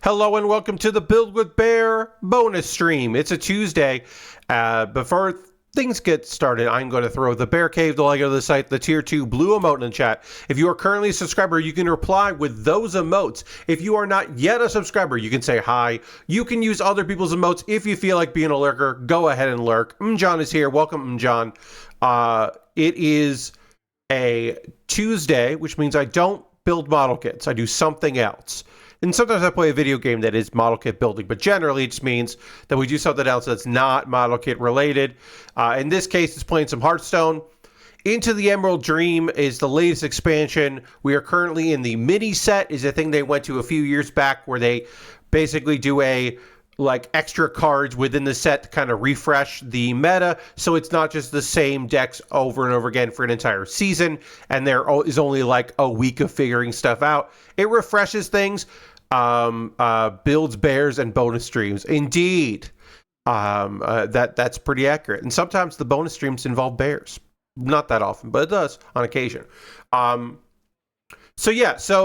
Hello and welcome to the Build with Bear bonus stream. It's a Tuesday. Before things get started, I'm going to throw the Bear Cave, the Lego of the site, the Tier 2 blue emote in the chat. If you are currently a subscriber, you can reply with those emotes. If you are not yet a subscriber, you can say hi. You can use other people's emotes. If you feel like being a lurker, go ahead and lurk. John is here. Welcome, John. It is a Tuesday, which means I don't build model kits. I do something else. And sometimes I play a video game that is model kit building, but generally it just means that we do something else that's not model kit related. In this case, it's playing some Hearthstone. Into the Emerald Dream is the latest expansion. We are currently in the mini set, is a thing they went to a few years back where they basically do extra cards within the set to kind of refresh the meta, so it's not just the same decks over and over again for an entire season, and there is only like a week of figuring stuff out. It refreshes things, builds bears and bonus streams. Indeed, that's pretty accurate. And sometimes the bonus streams involve bears. Not that often, but it does on occasion. So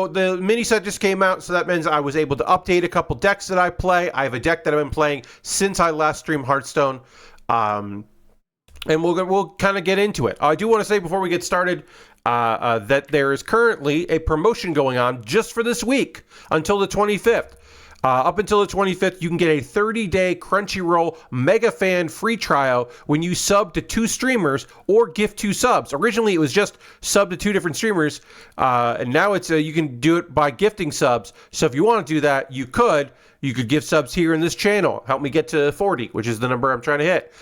the mini set just came out, so that means I was able to update a couple decks that I play. I have a deck that I've been playing since I last streamed Hearthstone, and we'll kind of get into it. I do want to say before we get started that there is currently a promotion going on just for this week until the 25th. Up until the 25th, you can get a 30-day Crunchyroll Mega Fan free trial when you sub to 2 streamers or gift 2 subs. Originally, it was just sub to 2 different streamers, and now it's you can do it by gifting subs. So if you want to do that, you could give subs here in this channel. Help me get to 40, which is the number I'm trying to hit.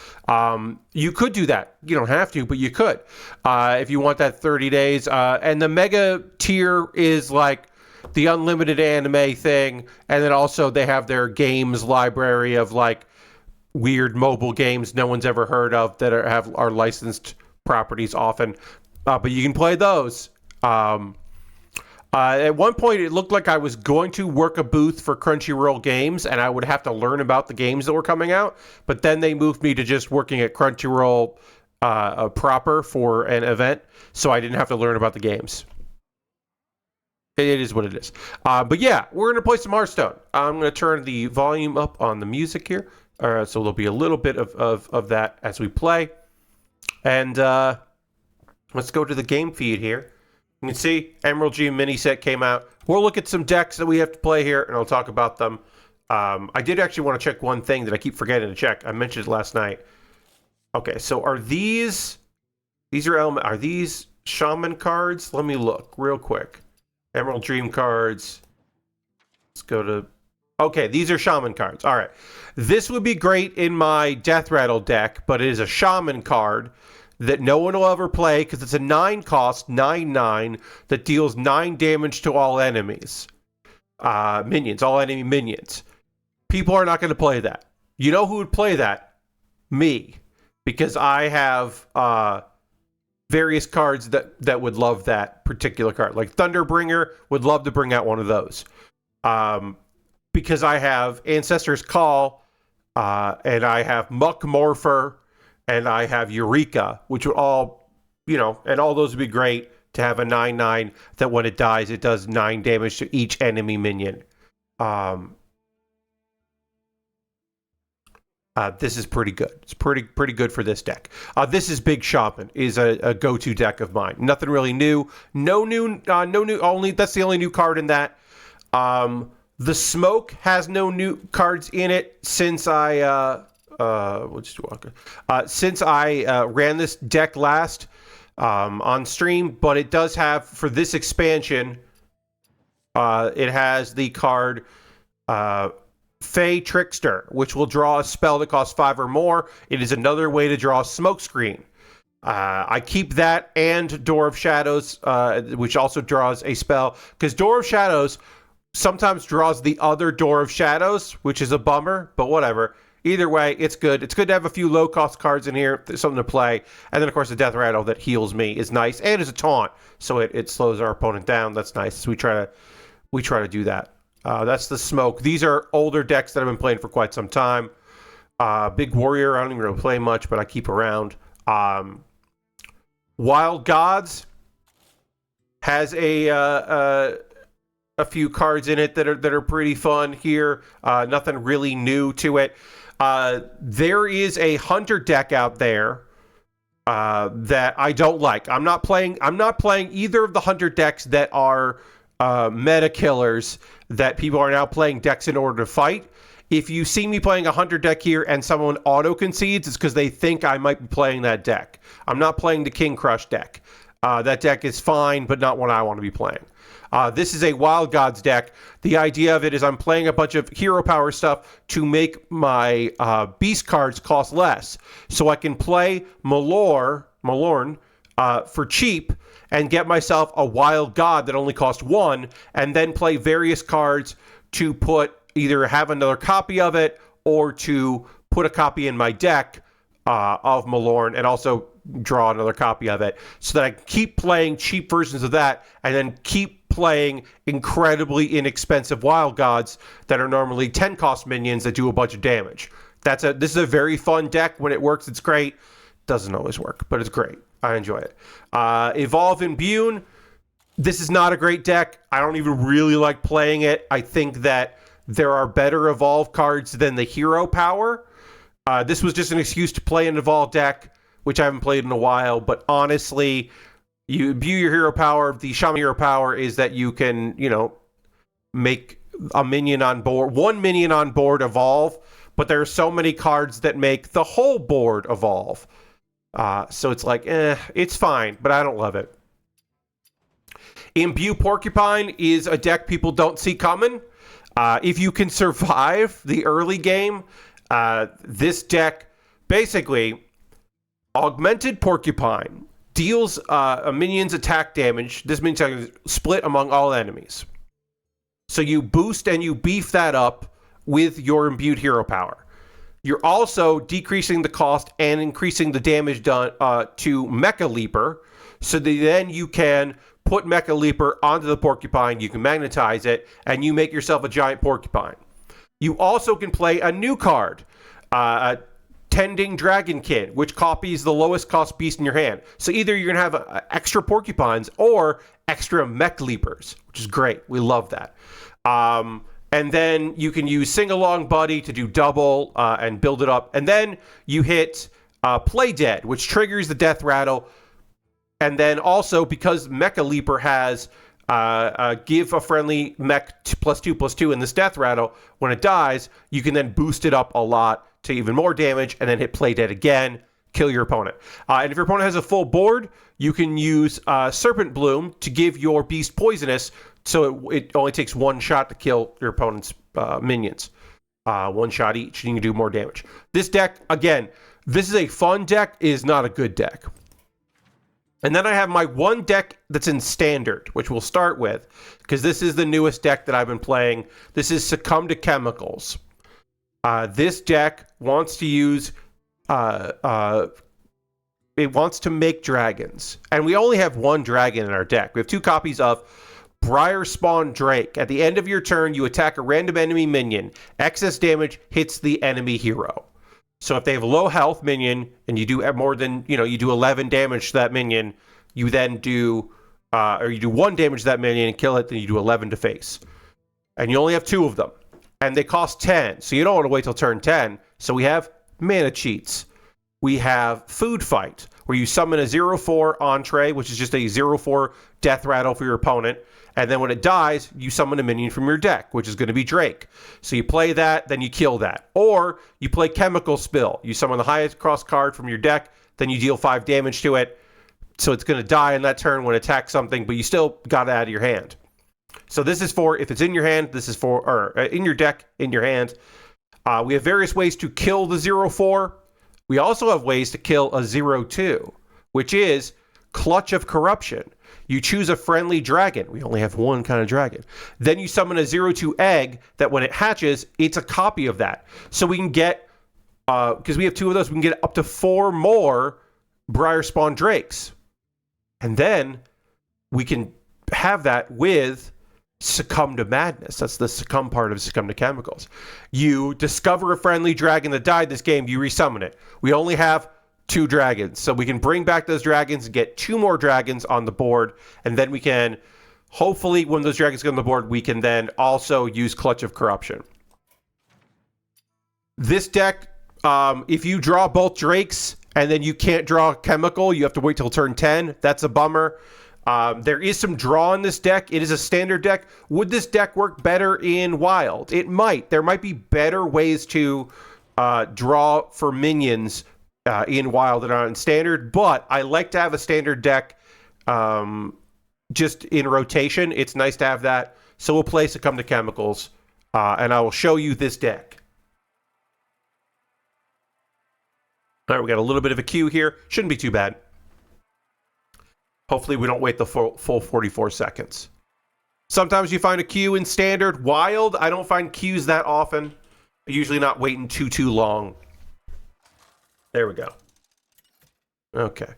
You could do that. You don't have to, but you could if you want that 30 days. And the Mega tier is like the unlimited anime thing, and then also they have their games library of like weird mobile games no one's ever heard of that are licensed properties often, but you can play those. At one point it looked like I was going to work a booth for Crunchyroll games and I would have to learn about the games that were coming out, but then they moved me to just working at Crunchyroll proper for an event, so I didn't have to learn about the games. It is what it is. But yeah, we're going to play some Hearthstone. I'm going to turn the volume up on the music here. So there'll be a little bit of that as we play. And let's go to the game feed here. You can see Emerald Dream mini set came out. We'll look at some decks that we have to play here, and I'll talk about them. I did actually want to check one thing that I keep forgetting to check. I mentioned it last night. Okay, so are these Shaman cards? Let me look real quick. Emerald Dream cards. Let's go to... Okay, these are Shaman cards. All right. This would be great in my Death Rattle deck, but it is a Shaman card that no one will ever play because it's a 9 cost, 9/9, that deals 9 damage to all enemies. Minions, all enemy minions. People are not going to play that. You know who would play that? Me. Because I have... various cards that would love that particular card. Like Thunderbringer would love to bring out one of those. Because I have Ancestor's Call, and I have Muck Morpher, and I have Eureka, which would all, and all those would be great to have a 9/9 that when it dies, it does 9 damage to each enemy minion. This is pretty good. It's pretty good for this deck. This is Big Shaman, is a go-to deck of mine. Nothing really new. No new. Only that's the only new card in that. The Smoke has no new cards in it since I ran this deck last on stream. But it does have, for this expansion, it has the card. Fey Trickster, which will draw a spell that costs 5 or more. It is another way to draw a smokescreen. I keep that and Door of Shadows, which also draws a spell, because Door of Shadows sometimes draws the other Door of Shadows, which is a bummer, but whatever. Either way, it's good. It's good to have a few low-cost cards in here, something to play. And then, of course, the Death Rattle that heals me is nice, and is a taunt, so it slows our opponent down. That's nice. So we try to do that. That's the Smoke. These are older decks that I've been playing for quite some time. Big Warrior, I don't even really play much, but I keep around. Wild Gods has a a few cards in it that are pretty fun here. Nothing really new to it. There is a hunter deck out there that I don't like. I'm not playing either of the hunter decks that are meta killers that people are now playing decks in order to fight. If you see me playing a hunter deck here and someone auto concedes, it's because they think I might be playing that deck. I'm not playing the King Crush deck. That deck is fine, but not what I want to be playing. This is a Wild Gods deck. The idea of it is I'm playing a bunch of hero power stuff to make my beast cards cost less. So I can play Malorn for cheap and get myself a Wild God that only costs 1, and then play various cards to either have another copy of it or to put a copy in my deck of Malorn and also draw another copy of it, so that I keep playing cheap versions of that and then keep playing incredibly inexpensive Wild Gods that are normally 10 cost minions that do a bunch of damage. This is a very fun deck. When it works, it's great. Doesn't always work, but it's great. I enjoy it. Evolve Imbune. This is not a great deck. I don't even really like playing it. I think that there are better Evolve cards than the hero power. This was just an excuse to play an Evolve deck, which I haven't played in a while, but honestly, you view your hero power. The Shaman hero power is that you can, make a minion on board, one minion on board evolve, but there are so many cards that make the whole board evolve. So it's like, it's fine, but I don't love it. Imbue Porcupine is a deck people don't see coming. If you can survive the early game, this deck basically Augmented Porcupine deals a minion's attack damage. This means I can split among all enemies. So you boost and you beef that up with your imbued hero power. You're also decreasing the cost and increasing the damage done to Mecha Leaper, so that then you can put Mecha Leaper onto the Porcupine, you can magnetize it, and you make yourself a giant Porcupine. You also can play a new card, Tending Dragonkin, which copies the lowest cost beast in your hand. So either you're going to have extra Porcupines or extra Mech Leapers, which is great. We love that. And then you can use Sing Along Buddy to do double and build it up. And then you hit Play Dead, which triggers the Death Rattle. And then also, because Mecha Leaper has give a friendly mech +2/+2 in this Death Rattle, when it dies, you can then boost it up a lot to even more damage, and then hit Play Dead again, kill your opponent. And if your opponent has a full board, you can use Serpent Bloom to give your beast poisonous, so it only takes one shot to kill your opponent's minions. One shot each, and you can do more damage. This deck, again, this is a fun deck, is not a good deck. And then I have my one deck that's in Standard, which we'll start with, because this is the newest deck that I've been playing. This is Succumb to Chemicals. This deck wants to use, it wants to make dragons. And we only have one dragon in our deck. We have 2 copies of Briar Spawn Drake. At the end of your turn, you attack a random enemy minion. Excess damage hits the enemy hero. So if they have a low health minion and you do more than, you do 11 damage to that minion, you then do, or you do 1 damage to that minion and kill it, then you do 11 to face. And you only have 2 of them. And they cost 10, so you don't want to wait till turn 10. So we have Mana Cheats. We have Food Fight, where you summon a 0/4 Entree, which is just a 0/4 Death Rattle for your opponent. And then when it dies, you summon a minion from your deck, which is going to be Drake. So you play that, then you kill that. Or you play Chemical Spill. You summon the highest cost card from your deck, then you deal 5 damage to it. So it's going to die in that turn when it attacks something, but you still got it out of your hand. So this is for, if it's in your hand, this is for, or in your deck, in your hand. We have various ways to kill the 0/4. We also have ways to kill a 0/2, which is Clutch of Corruption. You choose a friendly dragon. We only have one kind of dragon. Then you summon a 0/2 egg that when it hatches, it's a copy of that. So we can get, because we have 2 of those, we can get up to 4 more Briar Spawn Drakes. And then we can have that with Succumb to Madness. That's the Succumb part of Succumb to Chemicals. You discover a friendly dragon that died this game, you resummon it. We only have 2 dragons, so we can bring back those dragons and get 2 more dragons on the board, and then we can Hopefully, when those dragons get on the board, we can then also use Clutch of Corruption. This deck, if you draw both Drakes and then you can't draw Chemical, you have to wait till turn 10. That's a bummer. There is some draw in this deck. It is a standard deck. Would this deck work better in Wild? It might. There might be better ways to draw for minions in Wild than on Standard, but I like to have a Standard deck just in rotation. It's nice to have that. So we'll play Succumb to Chemicals, and I will show you this deck. All right, we got a little bit of a queue here. Shouldn't be too bad. Hopefully we don't wait the full 44 seconds. Sometimes you find a queue in Standard. Wild, I don't find queues that often. Usually not waiting too long. There we go. Okay.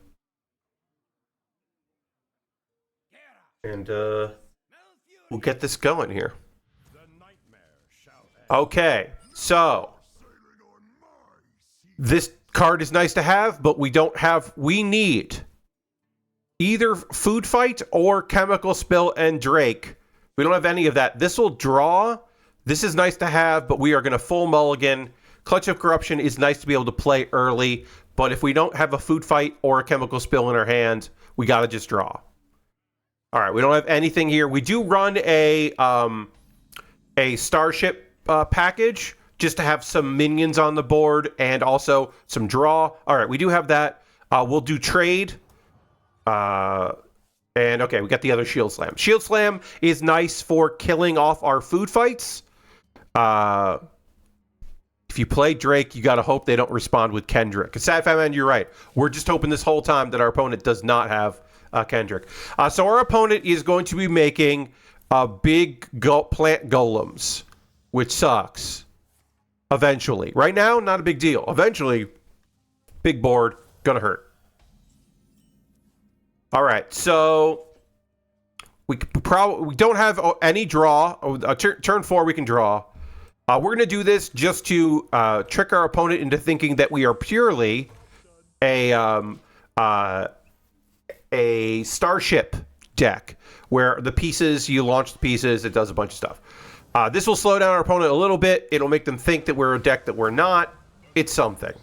And we'll get this going here. Okay, so this card is nice to have, but we need either Food Fight or Chemical Spill and Drake. We don't have any of that. This will draw. This is nice to have, but we are going to full mulligan. Clutch of Corruption is nice to be able to play early, but if we don't have a Food Fight or a Chemical Spill in our hand, we got to just draw. All right, we don't have anything here. We do run a Starship package just to have some minions on the board and also some draw. All right, we do have that. We'll do trade. And okay, we got the other Shield Slam. Shield Slam is nice for killing off our Food Fights. If you play Drake, you got to hope they don't respond with Kendrick. Sad Fat Man, you're right. We're just hoping this whole time that our opponent does not have Kendrick. So our opponent is going to be making big plant golems, which sucks. Eventually. Right now, not a big deal. Eventually, big board, gonna hurt. All right, so we don't have any draw. Turn 4, we can draw. We're going to do this just to trick our opponent into thinking that we are purely a Starship deck, where the pieces, you launch the pieces, it does a bunch of stuff. This will slow down our opponent a little bit. It'll make them think that we're a deck that we're not. It's something.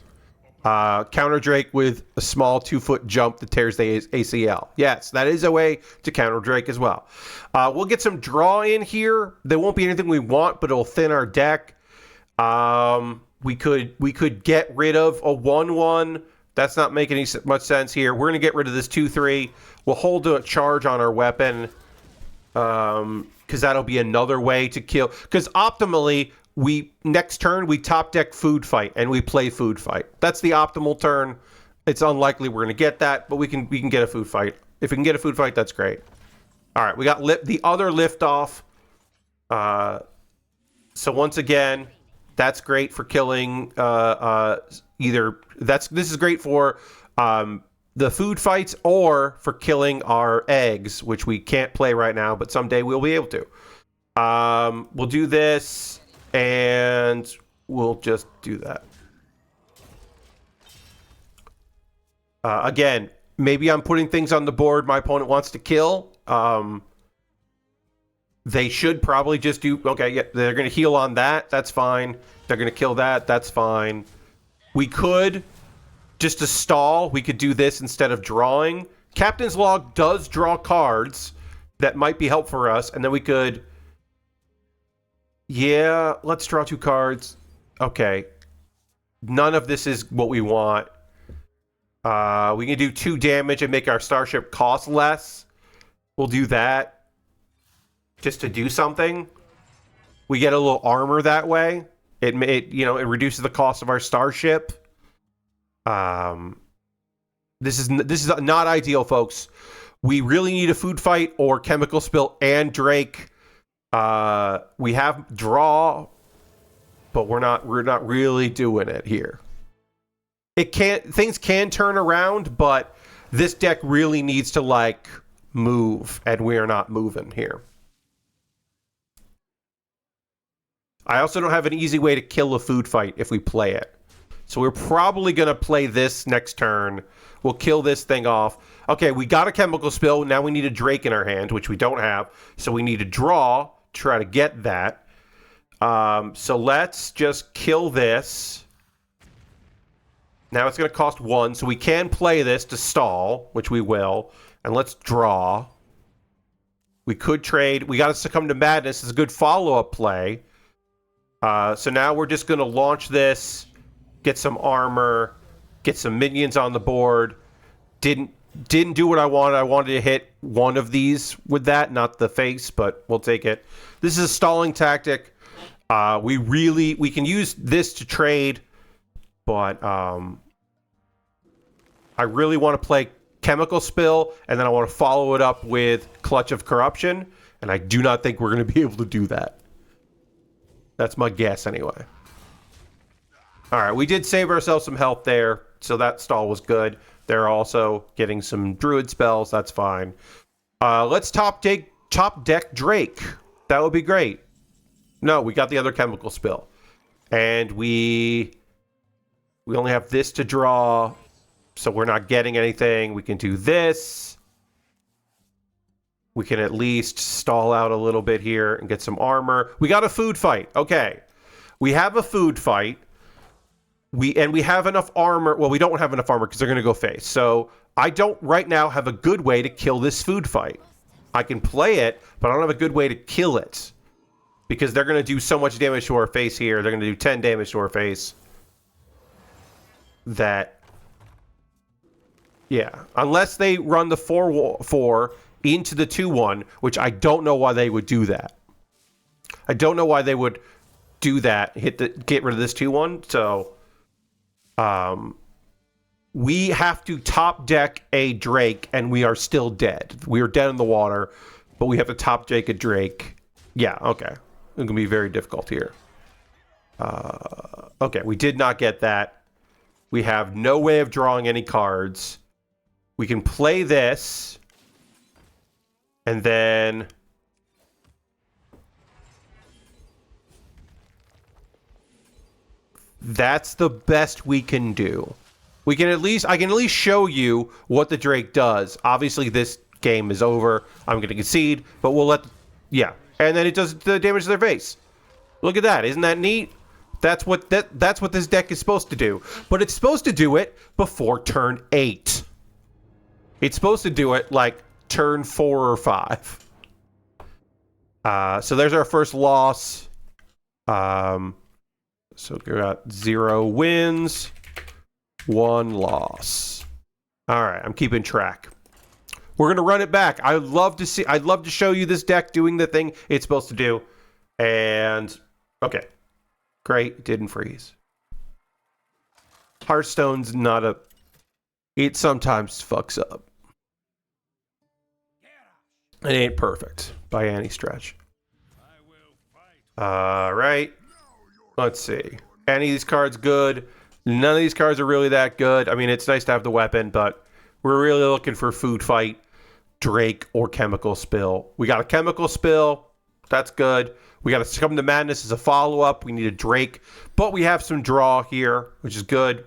Counter Drake with a small 2-foot jump that tears the ACL. Yes, that is a way to counter Drake as well. We'll get some draw in here. There won't be anything we want, but it'll thin our deck. We could get rid of a 1/1. That's not making much sense here. We're going to get rid of this 2/3. We'll hold a charge on our weapon. Because that'll be another way to kill. Because optimally, next turn we top deck Food Fight and we play Food Fight. That's the optimal turn. It's unlikely we're going to get that, but we can get a Food Fight. If we can get a Food Fight, that's great. All right, we got the other lift off. So once again, that's great for killing this is great for the Food Fights or for killing our eggs, which we can't play right now, but someday we'll be able to. We'll do this, and we'll just do that. Again, maybe I'm putting things on the board my opponent wants to kill. They should probably just do... Okay, yeah, they're going to heal on that. That's fine. They're going to kill that. That's fine. We could... Just to stall, we could do this instead of drawing. Captain's Log does draw cards that might be helpful for us, and then we could... Yeah, let's draw 2 cards. Okay. None of this is what we want. We can do 2 damage and make our Starship cost less. We'll do that. Just to do something. We get a little armor that way. It reduces the cost of our Starship. This is not ideal, folks. We really need a Food Fight or Chemical Spill and Drake. We have draw, but we're not really doing it here. Things can turn around, but this deck really needs to move, and we are not moving here. I also don't have an easy way to kill a Food Fight if we play it. So we're probably going to play this next turn. We'll kill this thing off. Okay, we got a chemical spill. Now we need a Drake in our hand, which we don't have. So we need to draw to try to get that. So let's just kill this. Now it's going to cost 1, so we can play this to stall, which we will. And let's draw. We could trade. We got to succumb to madness. It's a good follow-up play. So now we're just going to launch this, get some armor, get some minions on the board. Didn't do what I wanted. I wanted to hit one of these with that, not the face, but we'll take it. This is a stalling tactic. We can use this to trade, but I really want to play Chemical Spill, and then I want to follow it up with Clutch of Corruption, and I do not think we're going to be able to do that. That's my guess, anyway. All right, we did save ourselves some health there, so that stall was good. They're also getting some Druid spells. That's fine. Let's top deck Drake. That would be great. No, we got the other Chemical Spill. And we only have this to draw, so we're not getting anything. We can do this. We can at least stall out a little bit here and get some armor. We got a food fight. Okay. We have a food fight. We have enough armor. Well, we don't have enough armor because they're going to go face. So I don't right now have a good way to kill this food fight. I can play it, but I don't have a good way to kill it. Because they're going to do so much damage to our face here. They're going to do 10 damage to our face. That... Yeah. Unless they run the 4-4 into the 2-1, which I don't know why they would do that. I don't know why they would do that. Get rid of this 2-1. So... we have to top deck a Drake, and we are still dead. We are dead in the water, but we have to top deck a Drake. Yeah, okay. It's going to be very difficult here. Okay, we did not get that. We have no way of drawing any cards. We can play this, and then... That's the best we can do. I can at least show you what the Drake does. Obviously, this game is over. I'm going to concede, but we'll let... Yeah. And then it does the damage to their face. Look at that. Isn't that neat? That's what this deck is supposed to do. But it's supposed to do it before turn 8. It's supposed to do it like turn 4 or 5. So there's our first loss. So we got 0 wins, 1 loss. All right, I'm keeping track. We're gonna run it back. I'd love to show you this deck doing the thing it's supposed to do. And okay, great, didn't freeze. Hearthstone's not a. It sometimes fucks up. It ain't perfect by any stretch. All right. Let's see. Any of these cards good? None of these cards are really that good. I mean, it's nice to have the weapon, but we're really looking for food fight, Drake, or chemical spill. We got a chemical spill. That's good. We got to succumb to madness as a follow-up. We need a Drake, but we have some draw here, which is good.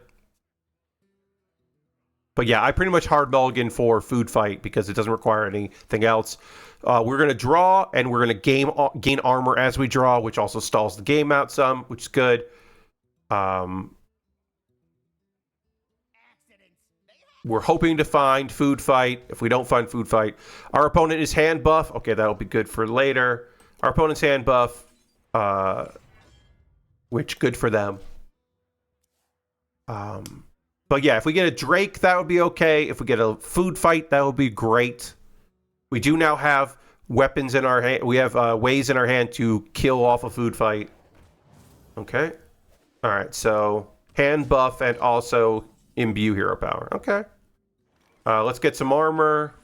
But yeah, I pretty much hard mulligan for food fight because it doesn't require anything else. We're going to draw, and we're going to gain armor as we draw, which also stalls the game out some, which is good. We're hoping to find food fight. If we don't find food fight, our opponent is hand buff. Okay, that'll be good for later. Our opponent's hand buff, which good for them. But yeah, if we get a Drake, that would be okay. If we get a food fight, that would be great. We do now have weapons in our hand. We have ways in our hand to kill off a food fight. Okay. All right. So hand buff and also imbue hero power. Okay. Let's get some armor.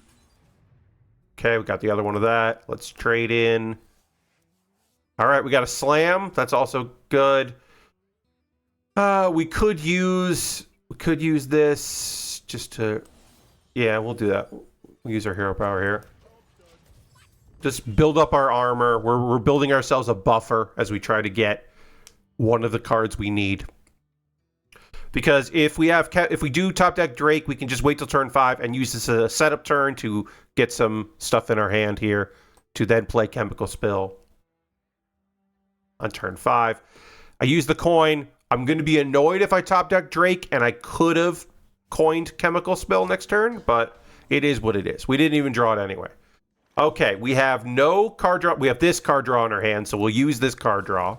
Okay, we got the other one of that. Let's trade in. All right, we got a slam. That's also good. We could use this just to. Yeah, we'll do that. We'll use our hero power here. Just build up our armor. We're building ourselves a buffer as we try to get one of the cards we need. Because if we do top deck Drake, we can just wait till turn 5 and use this as a setup turn to get some stuff in our hand here to then play Chemical Spill on turn 5. I use the coin. I'm going to be annoyed if I top deck Drake, and I could have coined Chemical Spill next turn, but it is what it is. We didn't even draw it anyway. Okay, we have no card draw. We have this card draw in our hand, so we'll use this card draw.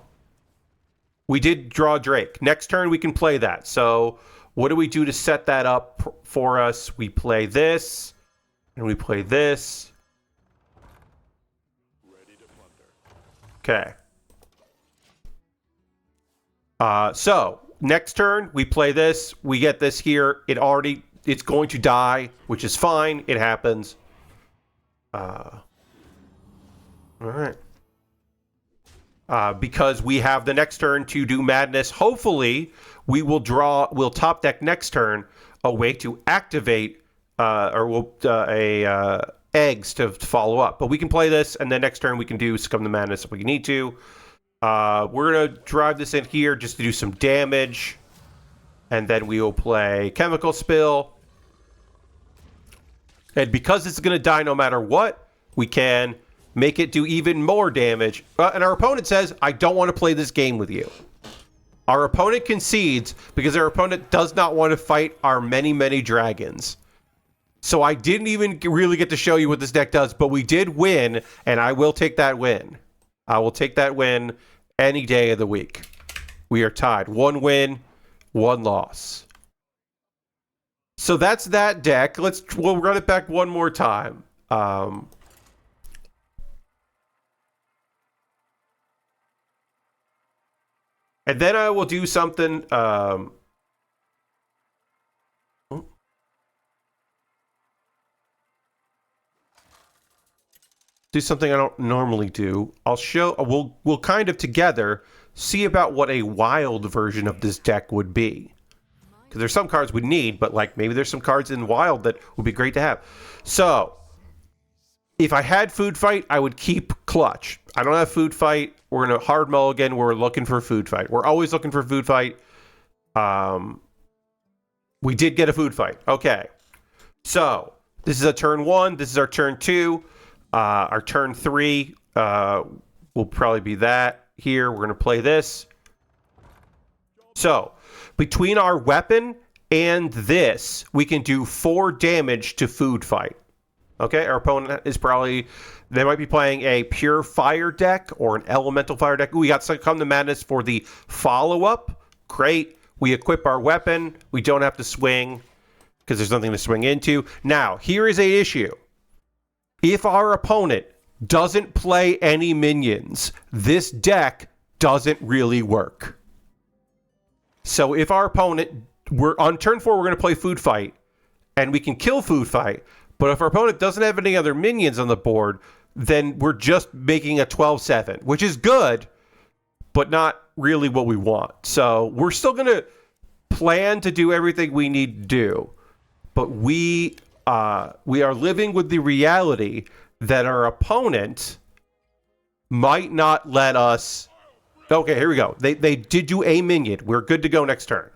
We did draw Drake. Next turn, we can play that. So what do we do to set that up for us? We play this, and we play this. Okay. So next turn, we play this. We get this here. It's going to die, which is fine. It happens. All right. Because we have the next turn to do Madness. Hopefully, we'll top deck next turn a way to activate eggs to follow up. But we can play this, and then next turn we can do Succumb to Madness if we need to. We're going to drive this in here just to do some damage. And then we will play Chemical Spill. And because it's going to die no matter what, we can make it do even more damage. And our opponent says, I don't want to play this game with you. Our opponent concedes because our opponent does not want to fight our many, many dragons. So I didn't even really get to show you what this deck does, but we did win, and I will take that win. I will take that win any day of the week. We are tied. 1 win, 1 loss. So that's that deck. We'll run it back one more time. And then I will do something. Do something I don't normally do. We'll kind of together see about what a wild version of this deck would be. Because there's some cards we need, but like maybe there's some cards in wild that would be great to have. So if I had Food Fight, I would keep Clutch. I don't have Food Fight. We're in a hard mulligan. We're looking for Food Fight. We're always looking for Food Fight. We did get a Food Fight. Okay. So this is a turn 1. This is our turn 2. Our turn 3 will probably be that here. We're going to play this. So between our weapon and this, we can do 4 damage to Food Fight. Okay, our opponent is they might be playing a pure fire deck or an elemental fire deck. Ooh, we got Succumb to Madness for the follow-up. Great. We equip our weapon. We don't have to swing because there's nothing to swing into. Now, here is an issue. If our opponent doesn't play any minions, this deck doesn't really work. So if our opponent, on turn 4, we're going to play Food Fight, and we can kill Food Fight. But if our opponent doesn't have any other minions on the board, then we're just making a 12-7, which is good, but not really what we want. So we're still going to plan to do everything we need to do, but we are living with the reality that our opponent might not let us. Okay, here we go. They did do a minion. We're good to go next turn.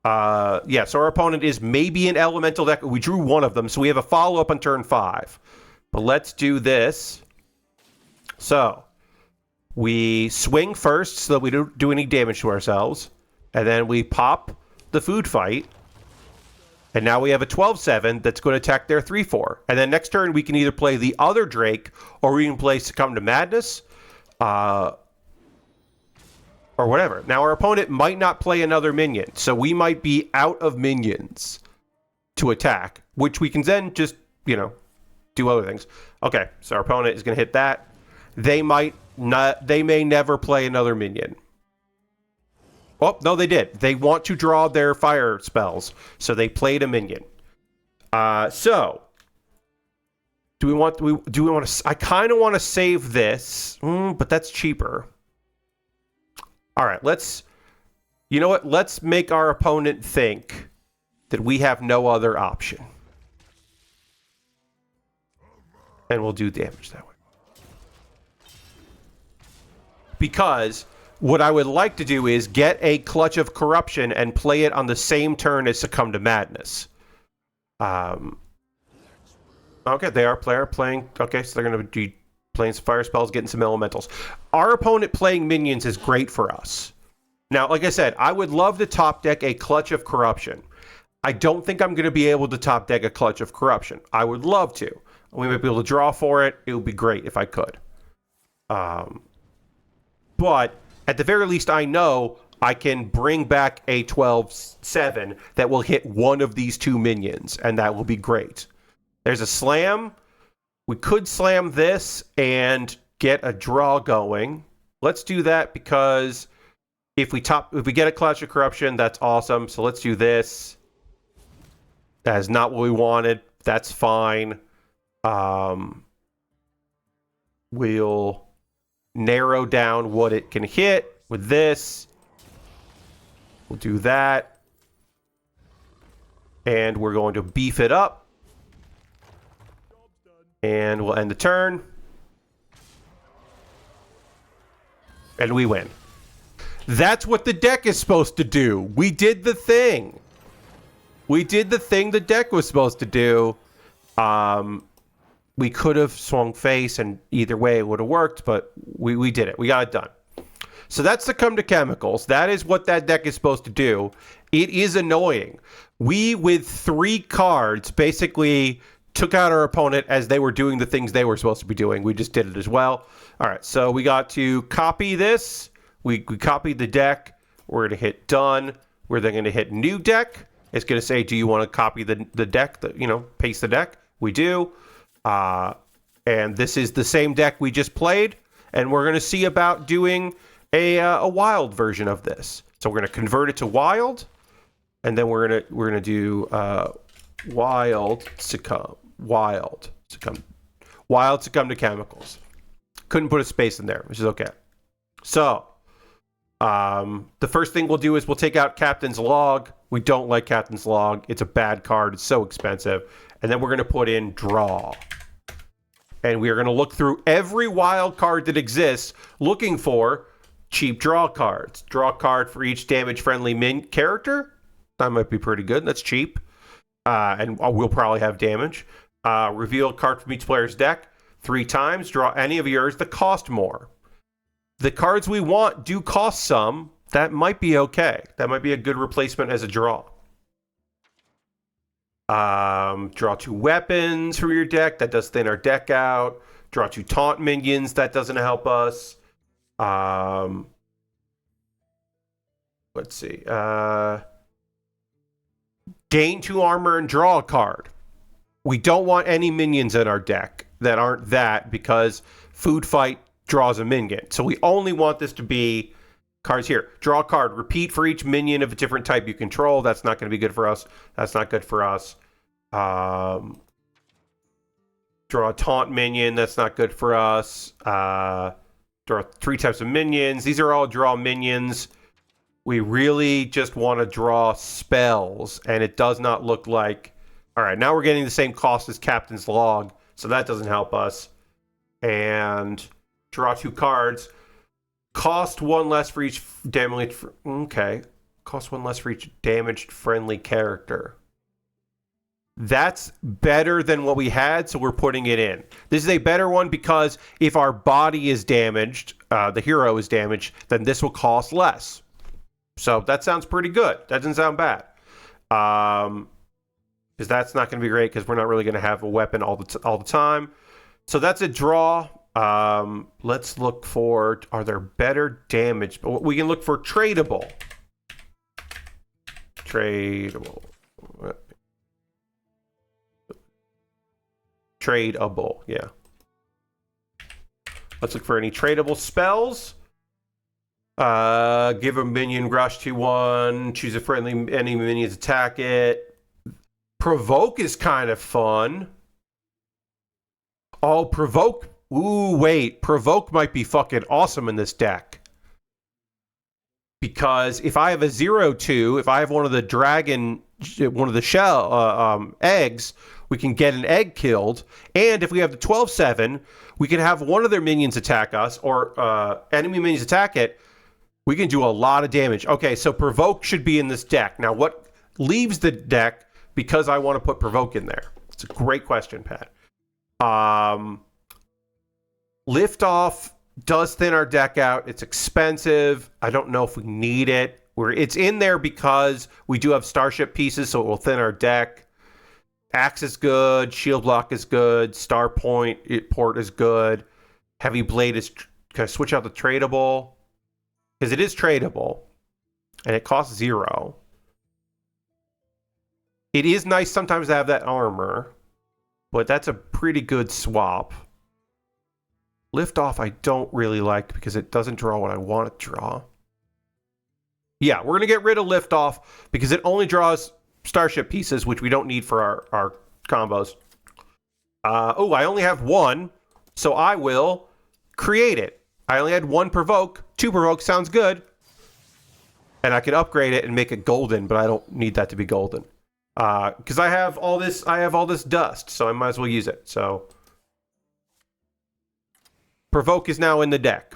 Yeah, so our opponent is maybe an elemental deck. We drew one of them, so we have a follow-up on turn 5. But let's do this. So we swing first so that we don't do any damage to ourselves. And then we pop the Food Fight. And now we have a 12-7 that's going to attack their 3-4. And then next turn, we can either play the other Drake, or we can play Succumb to Madness, or whatever. Now, our opponent might not play another minion, so we might be out of minions to attack, which we can then just, do other things. Okay, so our opponent is going to hit that. They may never play another minion. Oh, no, they did. They want to draw their fire spells, so they played a minion. So, do we want to... I kind of want to save this, but that's cheaper. All right, you know what? Let's make our opponent think that we have no other option. And we'll do damage that way. Because What I would like to do is get a Clutch of Corruption and play it on the same turn as Succumb to Madness. Okay, they are playing. Okay, so they're going to be playing some fire spells, getting some elementals. Our opponent playing minions is great for us. Now, like I said, I would love to top deck a Clutch of Corruption. I don't think I'm going to be able to top deck a Clutch of Corruption. I would love to. We might be able to draw for it. It would be great if I could. But at the very least, I know I can bring back a 12/7 that will hit one of these two minions, and that will be great. There's a slam. We could slam this and get a draw going. Let's do that because if we get a Clutch of Corruption, that's awesome. So let's do this. That is not what we wanted. That's fine. We'll narrow down what it can hit with this. We'll do that. And we're going to beef it up. And we'll end the turn. And we win. That's what the deck is supposed to do. We did the thing. We did the thing the deck was supposed to do. We could have swung face, and either way it would have worked, but we did it. We got it done. So that's Succumb to Chemicals. That is what that deck is supposed to do. It is annoying. We, with 3 cards, basically took out our opponent as they were doing the things they were supposed to be doing. We just did it as well. All right, so we got to copy this. We copied the deck. We're going to hit done. We're then going to hit new deck. It's going to say, do you want to copy the deck, paste the deck? We do. And this is the same deck we just played. And we're going to see about doing a wild version of this. So we're going to convert it to wild. And then we're going to do wild succumb to chemicals. Couldn't put a space in there, which is okay. So the first thing we'll do is we'll take out Captain's Log. We don't like Captain's Log. It's a bad card. It's so expensive. And then we're going to put in Draw. And we are going to look through every wild card that exists, looking for cheap draw cards. Draw a card for each damage-friendly character. That might be pretty good. That's cheap. And we'll probably have damage. Reveal a card from each player's deck 3 times. Draw any of yours that cost more. The cards we want do cost some. That might be okay. That might be a good replacement as a draw. Draw 2 weapons from your deck. That does thin our deck out. Draw 2 taunt minions. That doesn't help us. Let's see. Gain 2 armor and draw a card. We don't want any minions in our deck that aren't that, because Food Fight draws a minion. So we only want this to be cards here. Draw a card. Repeat for each minion of a different type you control. That's not going to be good for us. That's not good for us. Draw a taunt minion. That's not good for us. Draw 3 types of minions. These are all draw minions. We really just want to draw spells, and it does not look like... All right, now we're getting the same cost as Captain's Log, so that doesn't help us. And draw 2 cards. Cost 1 less for each damage... Okay. Cost 1 less for each damaged-friendly character. That's better than what we had, so we're putting it in. This is a better one because if our body is damaged, the hero is damaged, then this will cost less. So that sounds pretty good. That doesn't sound bad. Because that's not going to be great because we're not really going to have a weapon all the time. So that's a draw. Let's look for, are there better damage? We can look for tradable. Tradable. Tradable, yeah. Let's look for any tradable spells. Give a minion rush 2/1. Choose a friendly any minions attack it. Provoke is kind of fun. Oh, provoke. Ooh, wait. Provoke might be fucking awesome in this deck. Because if I have a 0/2, if I have one of the dragon, one of the shell eggs, we can get an egg killed. And if we have the 12/7, we can have one of their minions attack us, or enemy minions attack it. We can do a lot of damage. Okay, so Provoke should be in this deck. Now, what leaves the deck because I want to put Provoke in there? It's a great question, Pat. Liftoff does thin our deck out. It's expensive. I don't know if we need it. It's in there because we do have Starship pieces, so it will thin our deck. Axe is good. Shield Block is good. Star Port is good. Heavy Blade is... Can I switch out the tradable? Because it is tradable. And it costs 0. It is nice sometimes to have that armor. But that's a pretty good swap. Liftoff I don't really like because it doesn't draw what I want it to draw. Yeah, we're going to get rid of Liftoff because it only draws Starship pieces, which we don't need for our combos. Oh, I only have 1, so I will create it. I only had 1 Provoke. 2 Provoke sounds good. And I can upgrade it and make it golden, but I don't need that to be golden. Because I have all this dust, so I might as well use it. So Provoke is now in the deck.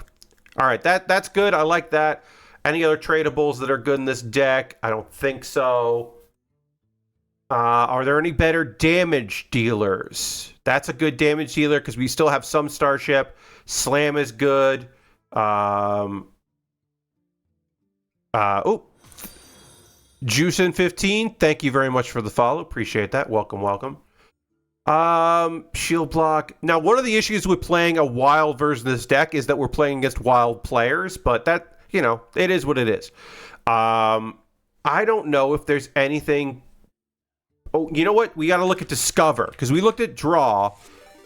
All right, that's good. I like that. Any other tradables that are good in this deck? I don't think so. Are there any better damage dealers? That's a good damage dealer because we still have some Starship. Slam is good. Juicin15, thank you very much for the follow. Appreciate that. Welcome, welcome. Shield Block. Now, one of the issues with playing a wild version of this deck is that we're playing against wild players, but that, you know, it is what it is. I don't know if there's anything... Oh, you know what? We got to look at Discover, because we looked at Draw,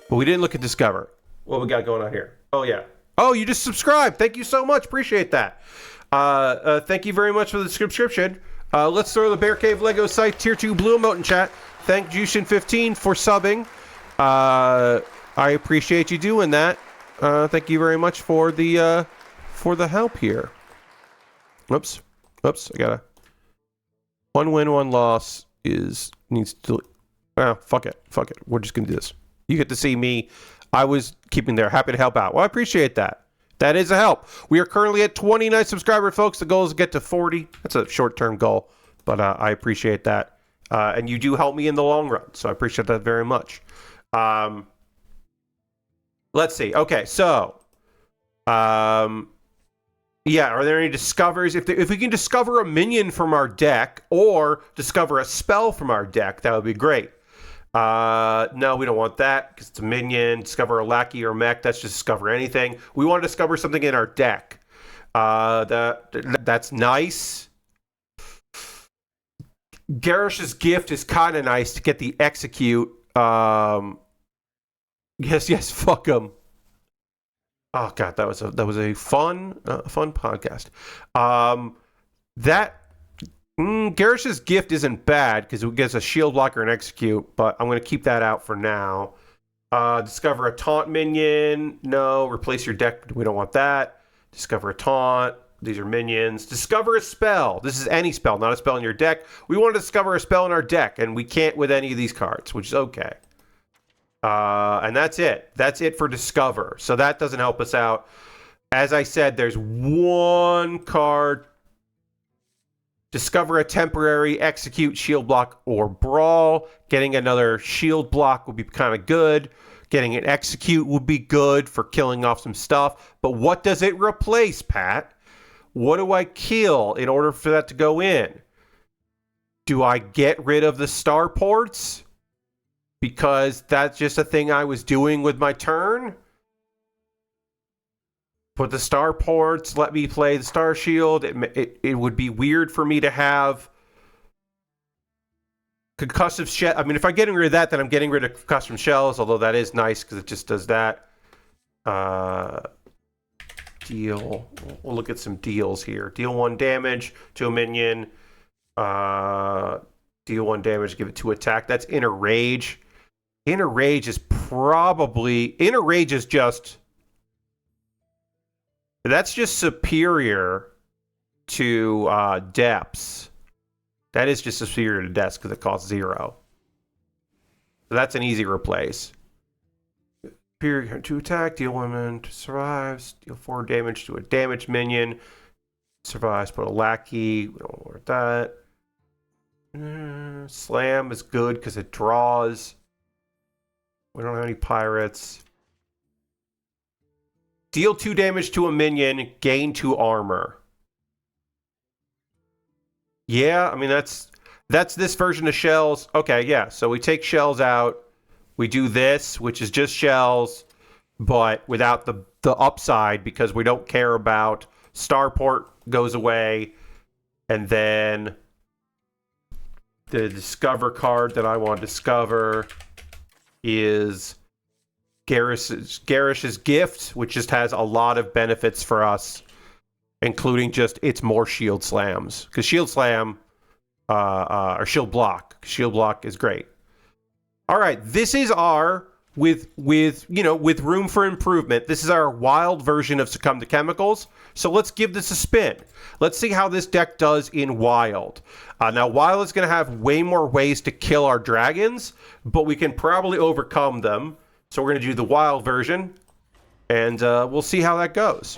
but we didn't look at Discover. What we got going on here? Oh, yeah. Oh, you just subscribed. Thank you so much. Appreciate that. Thank you very much for the subscription. Let's throw the Bear Cave Lego site tier 2 blue emote in chat. Thank Jushin15 for subbing. I appreciate you doing that. Thank you very much for the help here. Oops. I gotta... 1 win, 1 loss needs to... fuck it. We're just gonna do this. You get to see me. I was keeping there. Happy to help out. Well, I appreciate that. That is a help. We are currently at 29 subscribers, folks. The goal is to get to 40. That's a short-term goal, but I appreciate that. And you do help me in the long run, so I appreciate that very much. Let's see. Okay, so... yeah, are there any discovers? If we can discover a minion from our deck or discover a spell from our deck, that would be great. No, we don't want that because it's a minion. Discover a lackey or mech. That's just discover anything. We want to discover something in our deck. That's nice. Garish's Gift is kind of nice to get the execute. Yes, fuck him. Oh god, that was a fun podcast. Garish's Gift isn't bad because it gets a shield blocker and execute, but I'm going to keep that out for now. Discover a taunt minion. No, replace your deck. We don't want that. Discover a taunt. These are minions. Discover a spell. This is any spell, not a spell in your deck. We want to discover a spell in our deck, and we can't with any of these cards, which is okay. And that's it. That's it for Discover. So that doesn't help us out. As I said, there's 1 card. Discover a temporary, execute, shield block, or brawl. Getting another shield block would be kind of good. Getting an execute would be good for killing off some stuff. But what does it replace, Pat? What do I kill in order for that to go in? Do I get rid of the star ports? Because that's just a thing I was doing with my turn? Put the star ports, let me play the star shield. It would be weird for me to have concussive shell. I mean, if I'm getting rid of that, then I'm getting rid of custom shells, although that is nice because it just does that. Deal. We'll look at some deals here. Deal 1 damage to a minion. Deal 1 damage, give it 2 attack. That's Inner Rage. Inner Rage is just... That's just superior to Depths. That is just superior to Depths because it costs 0. So that's an easy replace. Superior to attack, deal 1 to survives, deal 4 damage to a damaged minion. Survives, but a lackey. We don't want that. Slam is good because it draws. We don't have any pirates. Deal 2 damage to a minion, gain 2 armor. Yeah, I mean, that's this version of shells. Okay, yeah, so we take shells out. We do this, which is just shells, but without the upside because we don't care about Starport goes away. And then the discover card that I want to discover is Garish's Gift, which just has a lot of benefits for us, including just it's more shield slams. Because shield slam, or shield block. Shield block is great. All right, this is our, with room for improvement, this is our wild version of Succumb to Chemicals. So let's give this a spin. Let's see how this deck does in wild. Now, wild is going to have way more ways to kill our dragons, but we can probably overcome them. So we're going to do the wild version, and we'll see how that goes.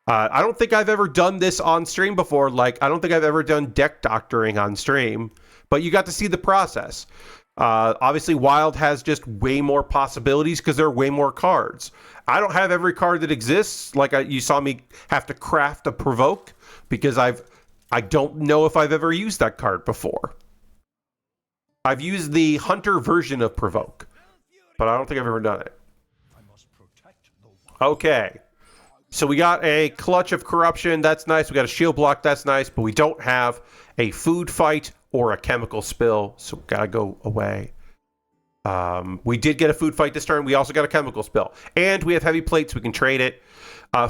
I don't think I've ever done this on stream before. Like, I don't think I've ever done deck doctoring on stream, but you got to see the process. Obviously, wild has just way more possibilities because there are way more cards. I don't have every card that exists. Like you saw me have to craft a provoke because I don't know if I've ever used that card before. I've used the hunter version of provoke, but I don't think I've ever done it. Okay. So we got a Clutch of Corruption. That's nice. We got a shield block. That's nice. But we don't have a food fight or a chemical spill. So we got to go away. We did get a food fight this turn. We also got a chemical spill. And we have heavy plates. We can trade it.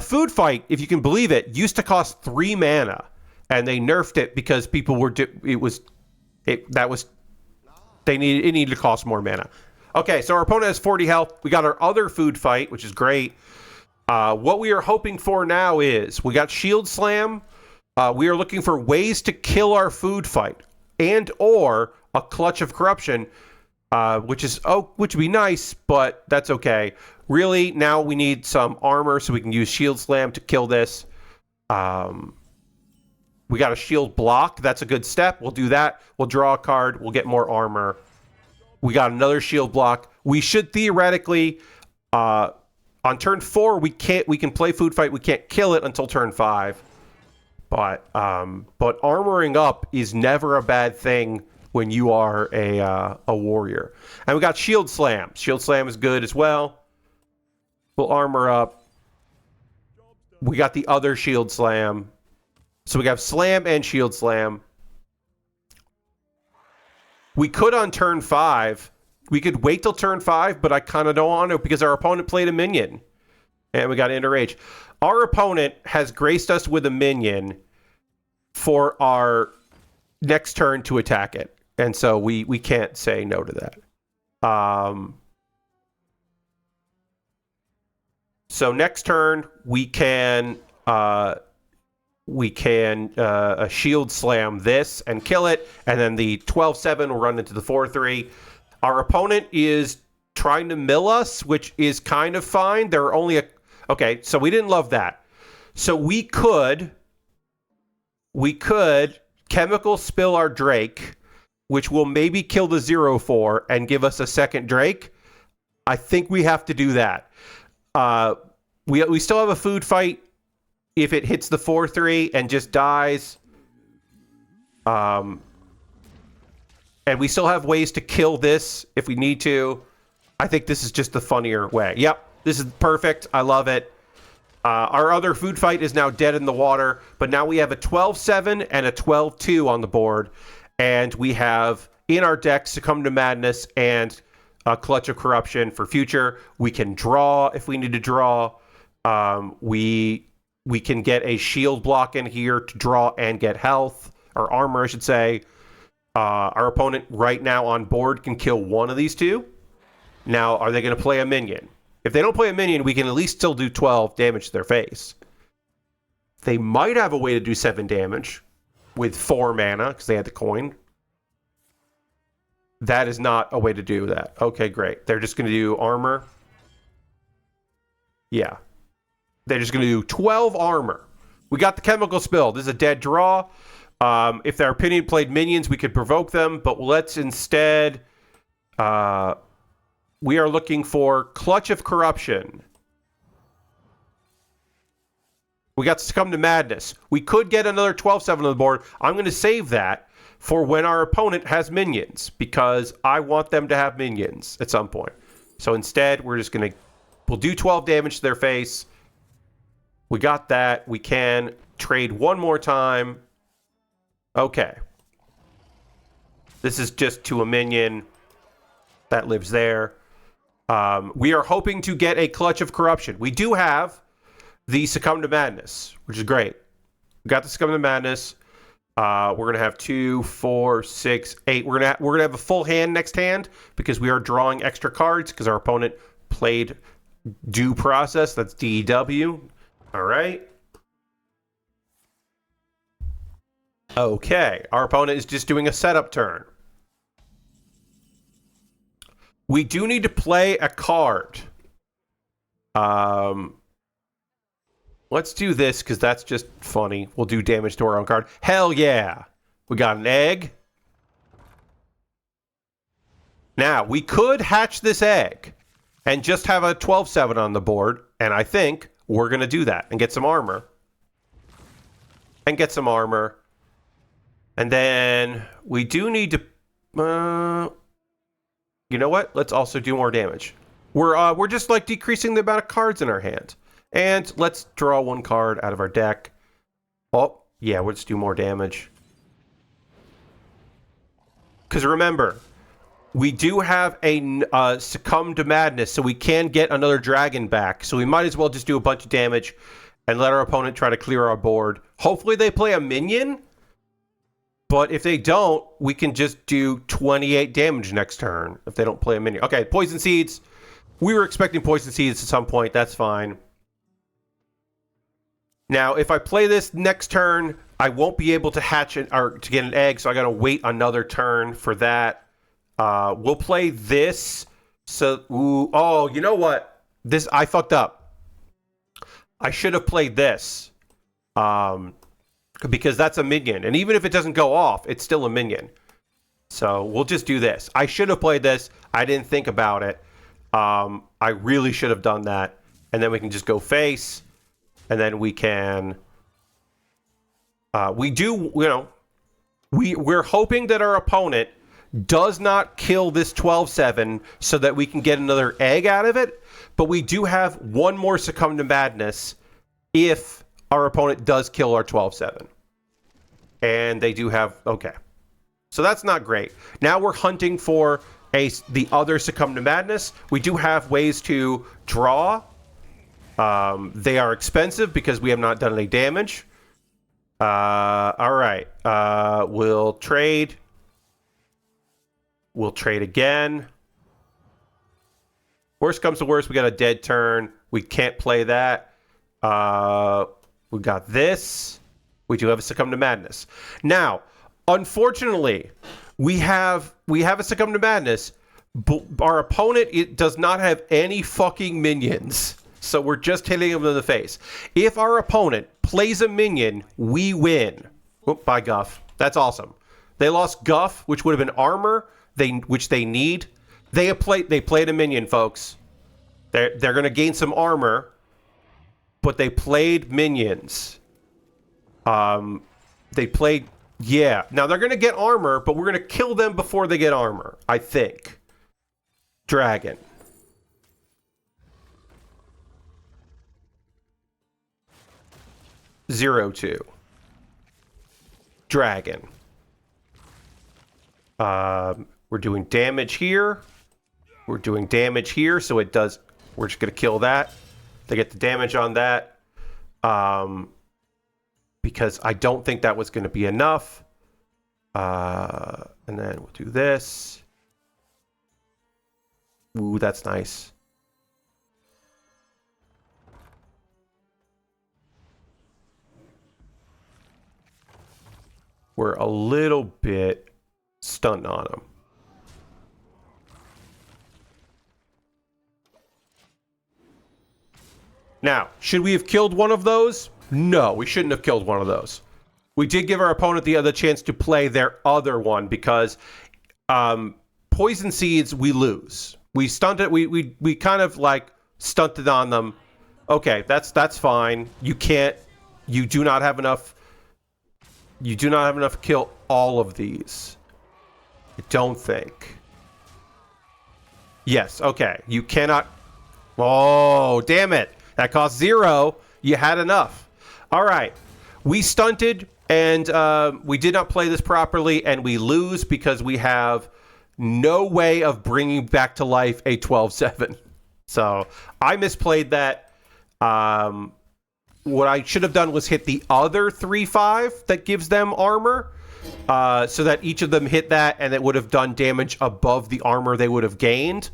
Food fight, if you can believe it, used to cost 3 mana. And they nerfed it because people were... It needed to cost more mana. Okay, so our opponent has 40 health. We got our other food fight, which is great. What we are hoping for now is we got Shield Slam. We are looking for ways to kill our food fight and or a Clutch of Corruption, which would be nice, but that's okay. Really, now we need some armor so we can use Shield Slam to kill this. We got a shield block. That's a good step. We'll do that. We'll draw a card. We'll get more armor. We got another shield block. We should theoretically, on turn 4, we can play food fight. We can't kill it until turn 5. But armoring up is never a bad thing when you are a warrior. And we got shield slam. Shield slam is good as well. We'll armor up. We got the other shield slam. So we have slam and shield slam. We could on turn 5. We could wait till turn 5, but I kind of don't want to because our opponent played a minion. And we got Interage. Our opponent has graced us with a minion for our next turn to attack it. And so we can't say no to that. So next turn, we can shield slam this and kill it. And then the 12-7 will run into the 4-3. Our opponent is trying to mill us, which is kind of fine. There are only okay, so we didn't love that. So we could chemical spill our Drake, which will maybe kill the 0-4 and give us a second Drake. I think we have to do that. We still have a food fight if it hits the 4-3 and just dies. And we still have ways to kill this if we need to. I think this is just the funnier way. Yep, this is perfect. I love it. Our other food fight is now dead in the water, but now we have a 12-7 and a 12-2 on the board. And we have in our deck Succumb to Madness and a Clutch of Corruption for future. We can draw if we need to draw. We can get a shield block in here to draw and get health, or armor, I should say. Our opponent right now on board can kill one of these two. Now, are they going to play a minion? If they don't play a minion, we can at least still do 12 damage to their face. They might have a way to do 7 damage with 4 mana, because they had the coin. That is not a way to do that. Okay, great. They're just going to do armor. Yeah. They're just going to do 12 armor. We got the chemical spill. This is a dead draw. If their opinion played minions, we could provoke them, but let's instead... we are looking for Clutch of Corruption. We got Succumb to Madness. We could get another 12-7 on the board. I'm going to save that for when our opponent has minions, because I want them to have minions at some point. So instead, we're just going to... We'll do 12 damage to their face. We got that. We can trade one more time. Okay. This is just to a minion that lives there. We are hoping to get a Clutch of Corruption. We do have the Succumb to Madness, which is great. We got the Succumb to Madness. We're gonna have 2, 4, 6, 8. We're gonna have a full hand next hand because we are drawing extra cards because our opponent played Due Process. That's DEW. All right. Okay, our opponent is just doing a setup turn. We do need to play a card. Let's do this because that's just funny. We'll do damage to our own card. Hell yeah. We got an egg. Now, we could hatch this egg and just have a 12-7 on the board, and I think we're going to do that and get some armor. And get some armor. And then we do need to... you know what? Let's also do more damage. We're just like decreasing the amount of cards in our hand. And let's draw one card out of our deck. Oh, yeah, let's do more damage. Because remember, we do have a Succumb to Madness, so we can get another dragon back. So we might as well just do a bunch of damage and let our opponent try to clear our board. Hopefully they play a minion. But if they don't, we can just do 28 damage next turn if they don't play a minion. Okay, Poison Seeds. We were expecting Poison Seeds at some point. That's fine. Now, if I play this next turn, I won't be able to hatch it or to get an egg, so I got to wait another turn for that. We'll play this. So, oh, you know what? This I fucked up. I should have played this. Because that's a minion. And even if it doesn't go off, it's still a minion. So we'll just do this. I should have played this. I didn't think about it. I really should have done that. And then we can just go face. And then we can... we're hoping that our opponent does not kill this 12-7 so that we can get another egg out of it. But we do have one more Succumb to Madness if our opponent does kill our 12-7. And they do have... Okay. So that's not great. Now we're hunting for the other Succumb to Madness. We do have ways to draw. They are expensive because we have not done any damage. All right. We'll trade. We'll trade again. Worst comes to worst, we got a dead turn. We can't play that. We got this. We do have a Succumb to Madness. Now, unfortunately, we have a Succumb to Madness, but our opponent does not have any fucking minions. So we're just hitting him in the face. If our opponent plays a minion, we win. Oop, by Guff. That's awesome. They lost Guff, which would have been armor, which they need. They played a minion, folks. They're going to gain some armor, but they played minions. They played... Yeah. Now, they're going to get armor, but we're going to kill them before they get armor, I think. Dragon. Zero two. Dragon. We're doing damage here. We're doing damage here, so it does... We're just going to kill that. They get the damage on that. Because I don't think that was going to be enough. And then we'll do this. Ooh, that's nice. We're a little bit stunned on him. Now, should we have killed one of those? No, we shouldn't have killed one of those. We did give our opponent the other chance to play their other one because poison seeds we lose. We stunted. We kind of like stunted on them. Okay, that's fine. You can't. You do not have enough. You do not have enough to kill all of these. I don't think. Yes. Okay. You cannot. Oh, damn it! That cost 0. You had enough. All right. We stunted, and we did not play this properly, and we lose because we have no way of bringing back to life a 12/7. So I misplayed that. What I should have done was hit the other 3/5 that gives them armor, so that each of them hit that, and it would have done damage above the armor they would have gained.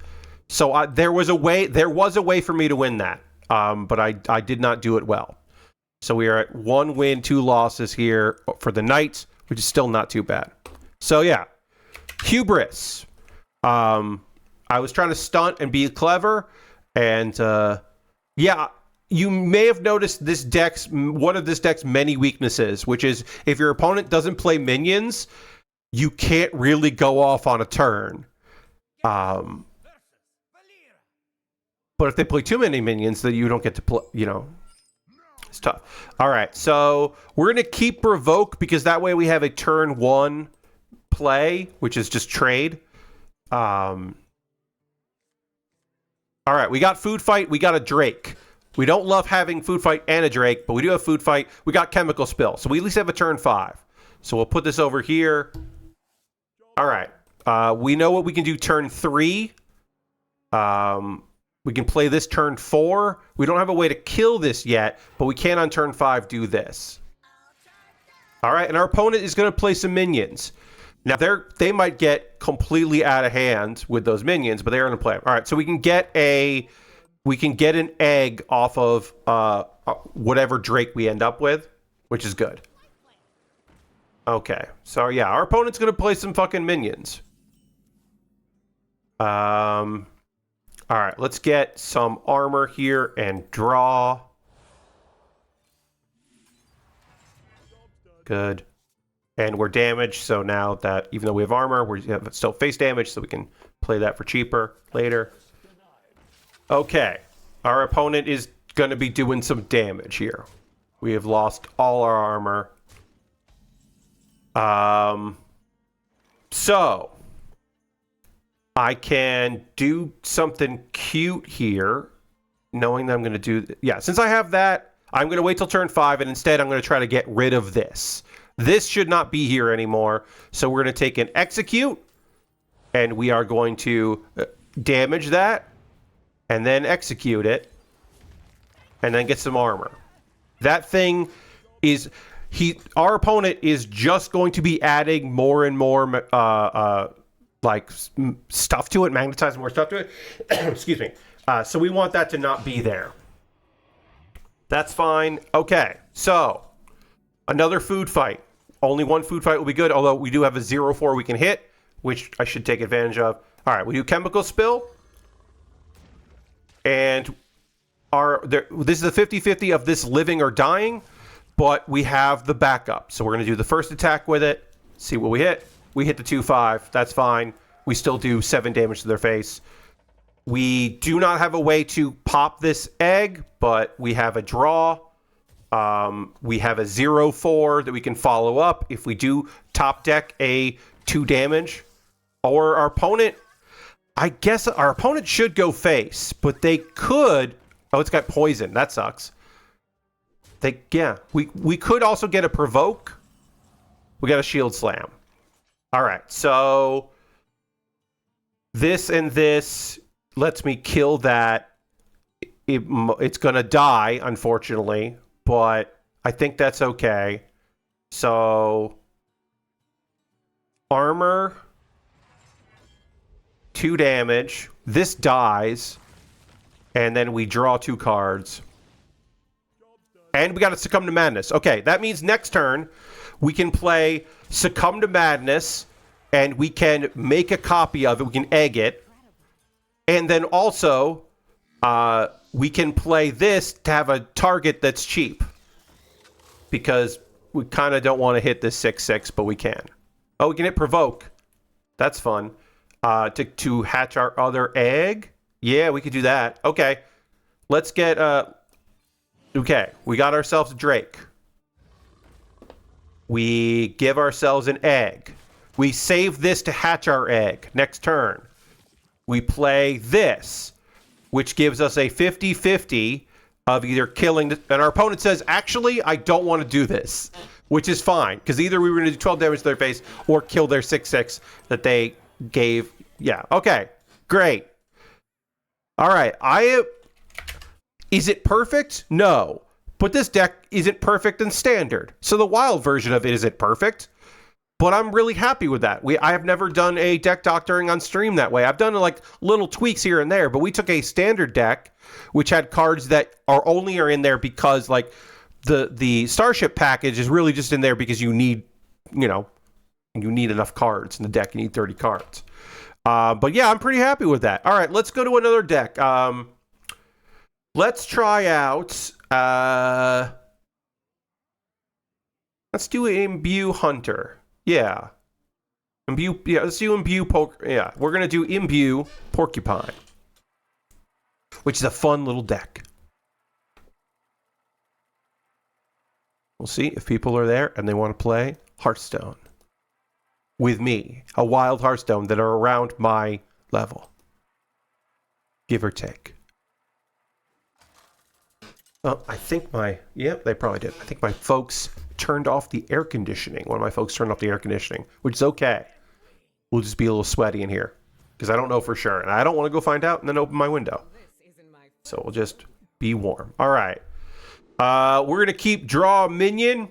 So there was a way for me to win that, but I did not do it well. So we are at 1 win, 2 losses here for the Knights, which is still not too bad. So yeah, hubris. I was trying to stunt and be clever, and yeah, you may have noticed one of this deck's many weaknesses, which is if your opponent doesn't play minions, you can't really go off on a turn. But if they play too many minions, then you don't get to play, it's tough. All right, so we're going to keep Provoke because that way we have a turn 1 play, which is just trade. All right, we got Food Fight, we got a Drake. We don't love having Food Fight and a Drake, but we do have Food Fight. We got Chemical Spill, so we at least have a turn 5. So we'll put this over here. All right, we know what we can do turn 3. We can play this turn 4. We don't have a way to kill this yet, but we can on turn 5 do this. All right, and our opponent is going to play some minions. Now, they might get completely out of hand with those minions, but they're going to play them. All right, so we can get an egg off of whatever Drake we end up with, which is good. Okay, so yeah, our opponent's going to play some fucking minions. All right, let's get some armor here and draw. Good. And we're damaged, so now that, even though we have armor, we have still face damage, so we can play that for cheaper later. Okay, our opponent is going to be doing some damage here. We have lost all our armor. So I can do something cute here, knowing that I'm going to do... Yeah, since I have that, I'm going to wait till turn 5, and instead I'm going to try to get rid of this. This should not be here anymore, so we're going to take an execute, and we are going to damage that, and then execute it, and then get some armor. That thing is... Our opponent is just going to be adding more and more like stuff to it, magnetizing more stuff to it. Excuse me. So we want that to not be there. That's fine. Okay, so another food fight. Only one food fight will be good, although we do have a 0-4 we can hit, which I should take advantage of. All right, we do Chemical Spill. And this is the 50-50 of this living or dying, but we have the backup. So we're going to do the first attack with it, see what we hit. We hit the 2-5. That's fine. We still do 7 damage to their face. We do not have a way to pop this egg, but we have a draw. We have a 0-4 that we can follow up if we do top deck a 2 damage. Or our opponent, I guess our opponent should go face, but they could... Oh, it's got poison. That sucks. We could also get a provoke. We got a shield slam. All right, so this and this lets me kill that. It's going to die, unfortunately, but I think that's okay. So armor, 2 damage. This dies, and then we draw 2 cards. And we got to Succumb to Madness. Okay, that means next turn we can play Succumb to Madness, and we can make a copy of it. We can egg it. And then also, we can play this to have a target that's cheap. because we kind of don't want to hit this 6/6, but we can. Oh, we can hit provoke. That's fun. To hatch our other egg. Yeah, we could do that. Okay. Let's get... Okay, we got ourselves a Drake. We give ourselves an egg. We save this to hatch our egg. Next turn. We play this, which gives us a 50-50 of either killing... And our opponent says, actually, I don't want to do this. Which is fine, because either we were going to do 12 damage to their face or kill their 6/6 that they gave. Yeah, okay. Great. All right. Is it perfect? No. But this deck isn't perfect in standard. So the wild version of it isn't perfect. But I'm really happy with that. I have never done a deck doctoring on stream that way. I've done like little tweaks here and there, but we took a standard deck, which had cards that are in there because like the Starship package is really just in there because you need, you need enough cards in the deck. You need 30 cards. But yeah, I'm pretty happy with that. All right, let's go to another deck. Let's try out... let's do Imbue Hunter. Yeah. Let's do Imbue Yeah, we're going to do Imbue Porcupine, which is a fun little deck. We'll see if people are there and they want to play Hearthstone with me. A wild Hearthstone that are around my level. Give or take. Oh, I think they probably did. I think my folks turned off the air conditioning. One of my folks turned off the air conditioning, which is okay. We'll just be a little sweaty in here because I don't know for sure. And I don't want to go find out and then open my window. So we'll just be warm. All right. We're going to keep draw minion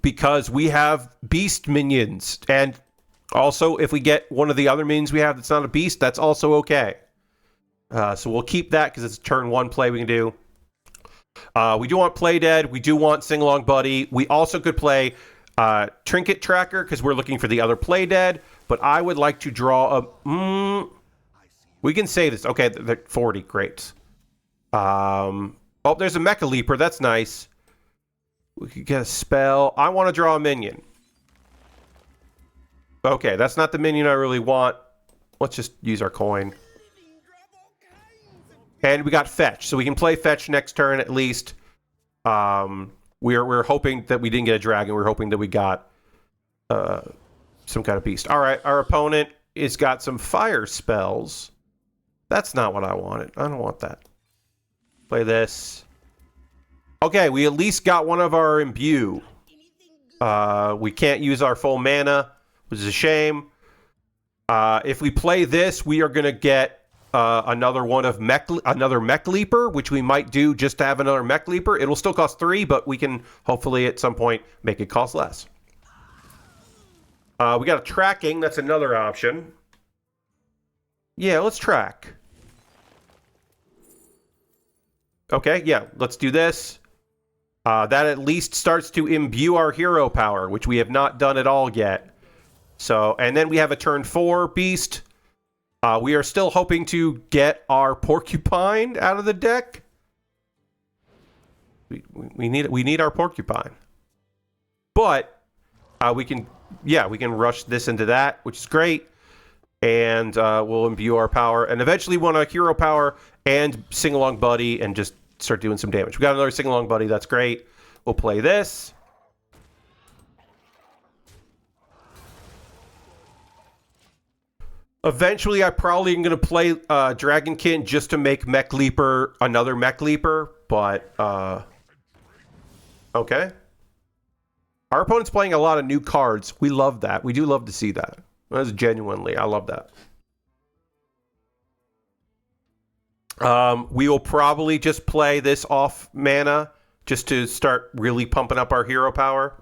because we have beast minions. And also, if we get one of the other minions we have that's not a beast, that's also okay. So we'll keep that because it's a turn 1 play we can do. We do want Play Dead. We do want Sing Along Buddy. We also could play Trinket Tracker because we're looking for the other Play Dead. But I would like to draw a... we can save this. Okay, they're 40. Great. Oh, there's a Mecha Leaper. That's nice. We could get a spell. I want to draw a minion. Okay, that's not the minion I really want. Let's just use our coin. And we got Fetch, so we can play Fetch next turn at least. We're hoping that we didn't get a dragon. We're hoping that we got some kind of beast. All right, our opponent has got some fire spells. That's not what I wanted. I don't want that. Play this. Okay, we at least got one of our Imbue. We can't use our full mana, which is a shame. If we play this, we are going to get another one of another Mech Leaper, which we might do just to have another Mech Leaper. It'll still cost 3, but we can hopefully at some point make it cost less. We got a tracking. That's another option. Yeah, let's track. Okay, yeah, let's do this. That at least starts to imbue our hero power, which we have not done at all yet. So, and then we have a turn 4 beast. We are still hoping to get our Porcupine out of the deck. We need our Porcupine. But we can rush this into that, which is great. And we'll imbue our power. And eventually we want a hero power and Sing Along Buddy and just start doing some damage. We got another Sing Along Buddy. That's great. We'll play this. Eventually, I probably am going to play Dragonkin just to make Mech Leaper another Mech Leaper, but okay. Our opponent's playing a lot of new cards. We love that. We do love to see that. That's genuinely, I love that. We will probably just play this off mana just to start really pumping up our hero power.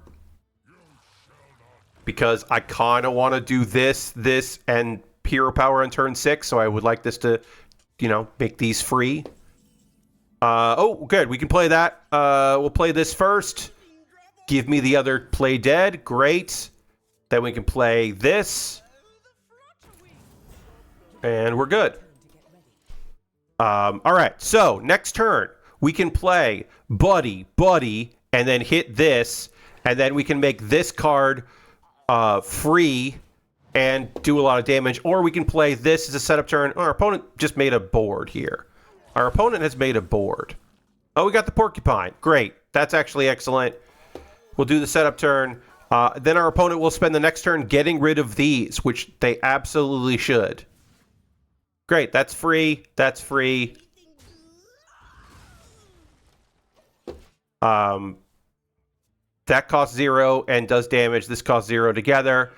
Because I kind of want to do this, and hero power on turn 6, so I would like this to, make these free. Oh, good. We can play that. We'll play this first. Give me the other Play Dead. Great. Then we can play this. And we're good. All right. So, next turn, we can play Buddy, and then hit this, and then we can make this card free and do a lot of damage, or we can play this as a setup turn. Our opponent just made a board here. Our opponent has made a board. Oh, we got the porcupine. Great. That's actually excellent. We'll do the setup turn. Then our opponent will spend the next turn getting rid of these, which they absolutely should. Great. That's free. That's free. That costs 0 and does damage. This costs 0 together.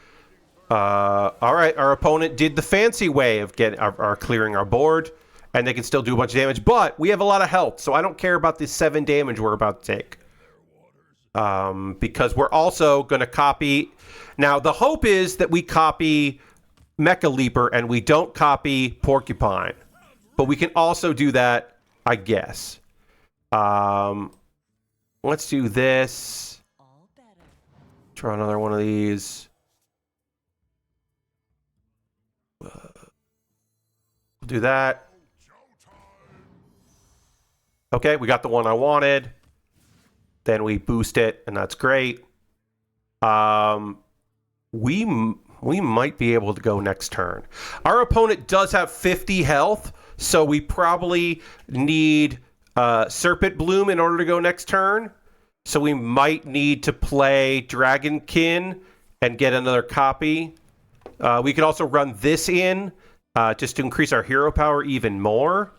All right. Our opponent did the fancy way of getting our clearing our board, and they can still do a bunch of damage, but we have a lot of health, so I don't care about the 7 damage we're about to take. Because we're also going to copy... Now, the hope is that we copy Mecha Leaper and we don't copy Porcupine. But we can also do that, I guess. Let's do this. Draw another one of these. We'll do that. Okay, we got the one I wanted. Then we boost it, and that's great. We might be able to go next turn. Our opponent does have 50 health, so we probably need Serpent Bloom in order to go next turn. So we might need to play Dragonkin and get another copy. We could also run this in just to increase our hero power even more.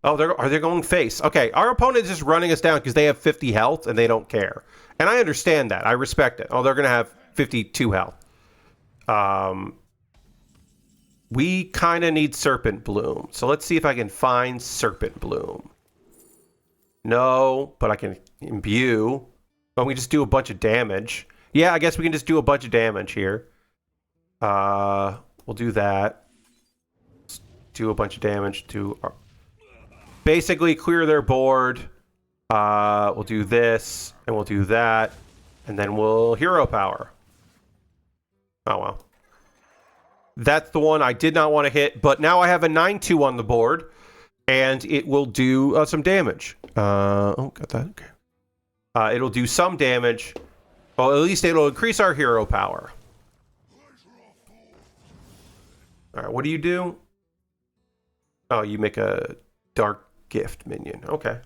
Oh, are they going face? Okay, our opponent is just running us down because they have 50 health and they don't care. And I understand that. I respect it. Oh, they're going to have 52 health. We kind of need Serpent Bloom. So let's see if I can find Serpent Bloom. No, but I can imbue. Oh, we just do a bunch of damage. Yeah, I guess we can just do a bunch of damage here. We'll do that. Let's do a bunch of damage to our... Basically clear their board. We'll do this, and we'll do that, and then we'll hero power. Oh, well. That's the one I did not want to hit, but now I have a 9-2 on the board, and it will do some damage. Oh, got that. Okay. It'll do some damage. Well, at least it'll increase our hero power. All right, what do you do? Oh, you make a dark gift minion. Okay.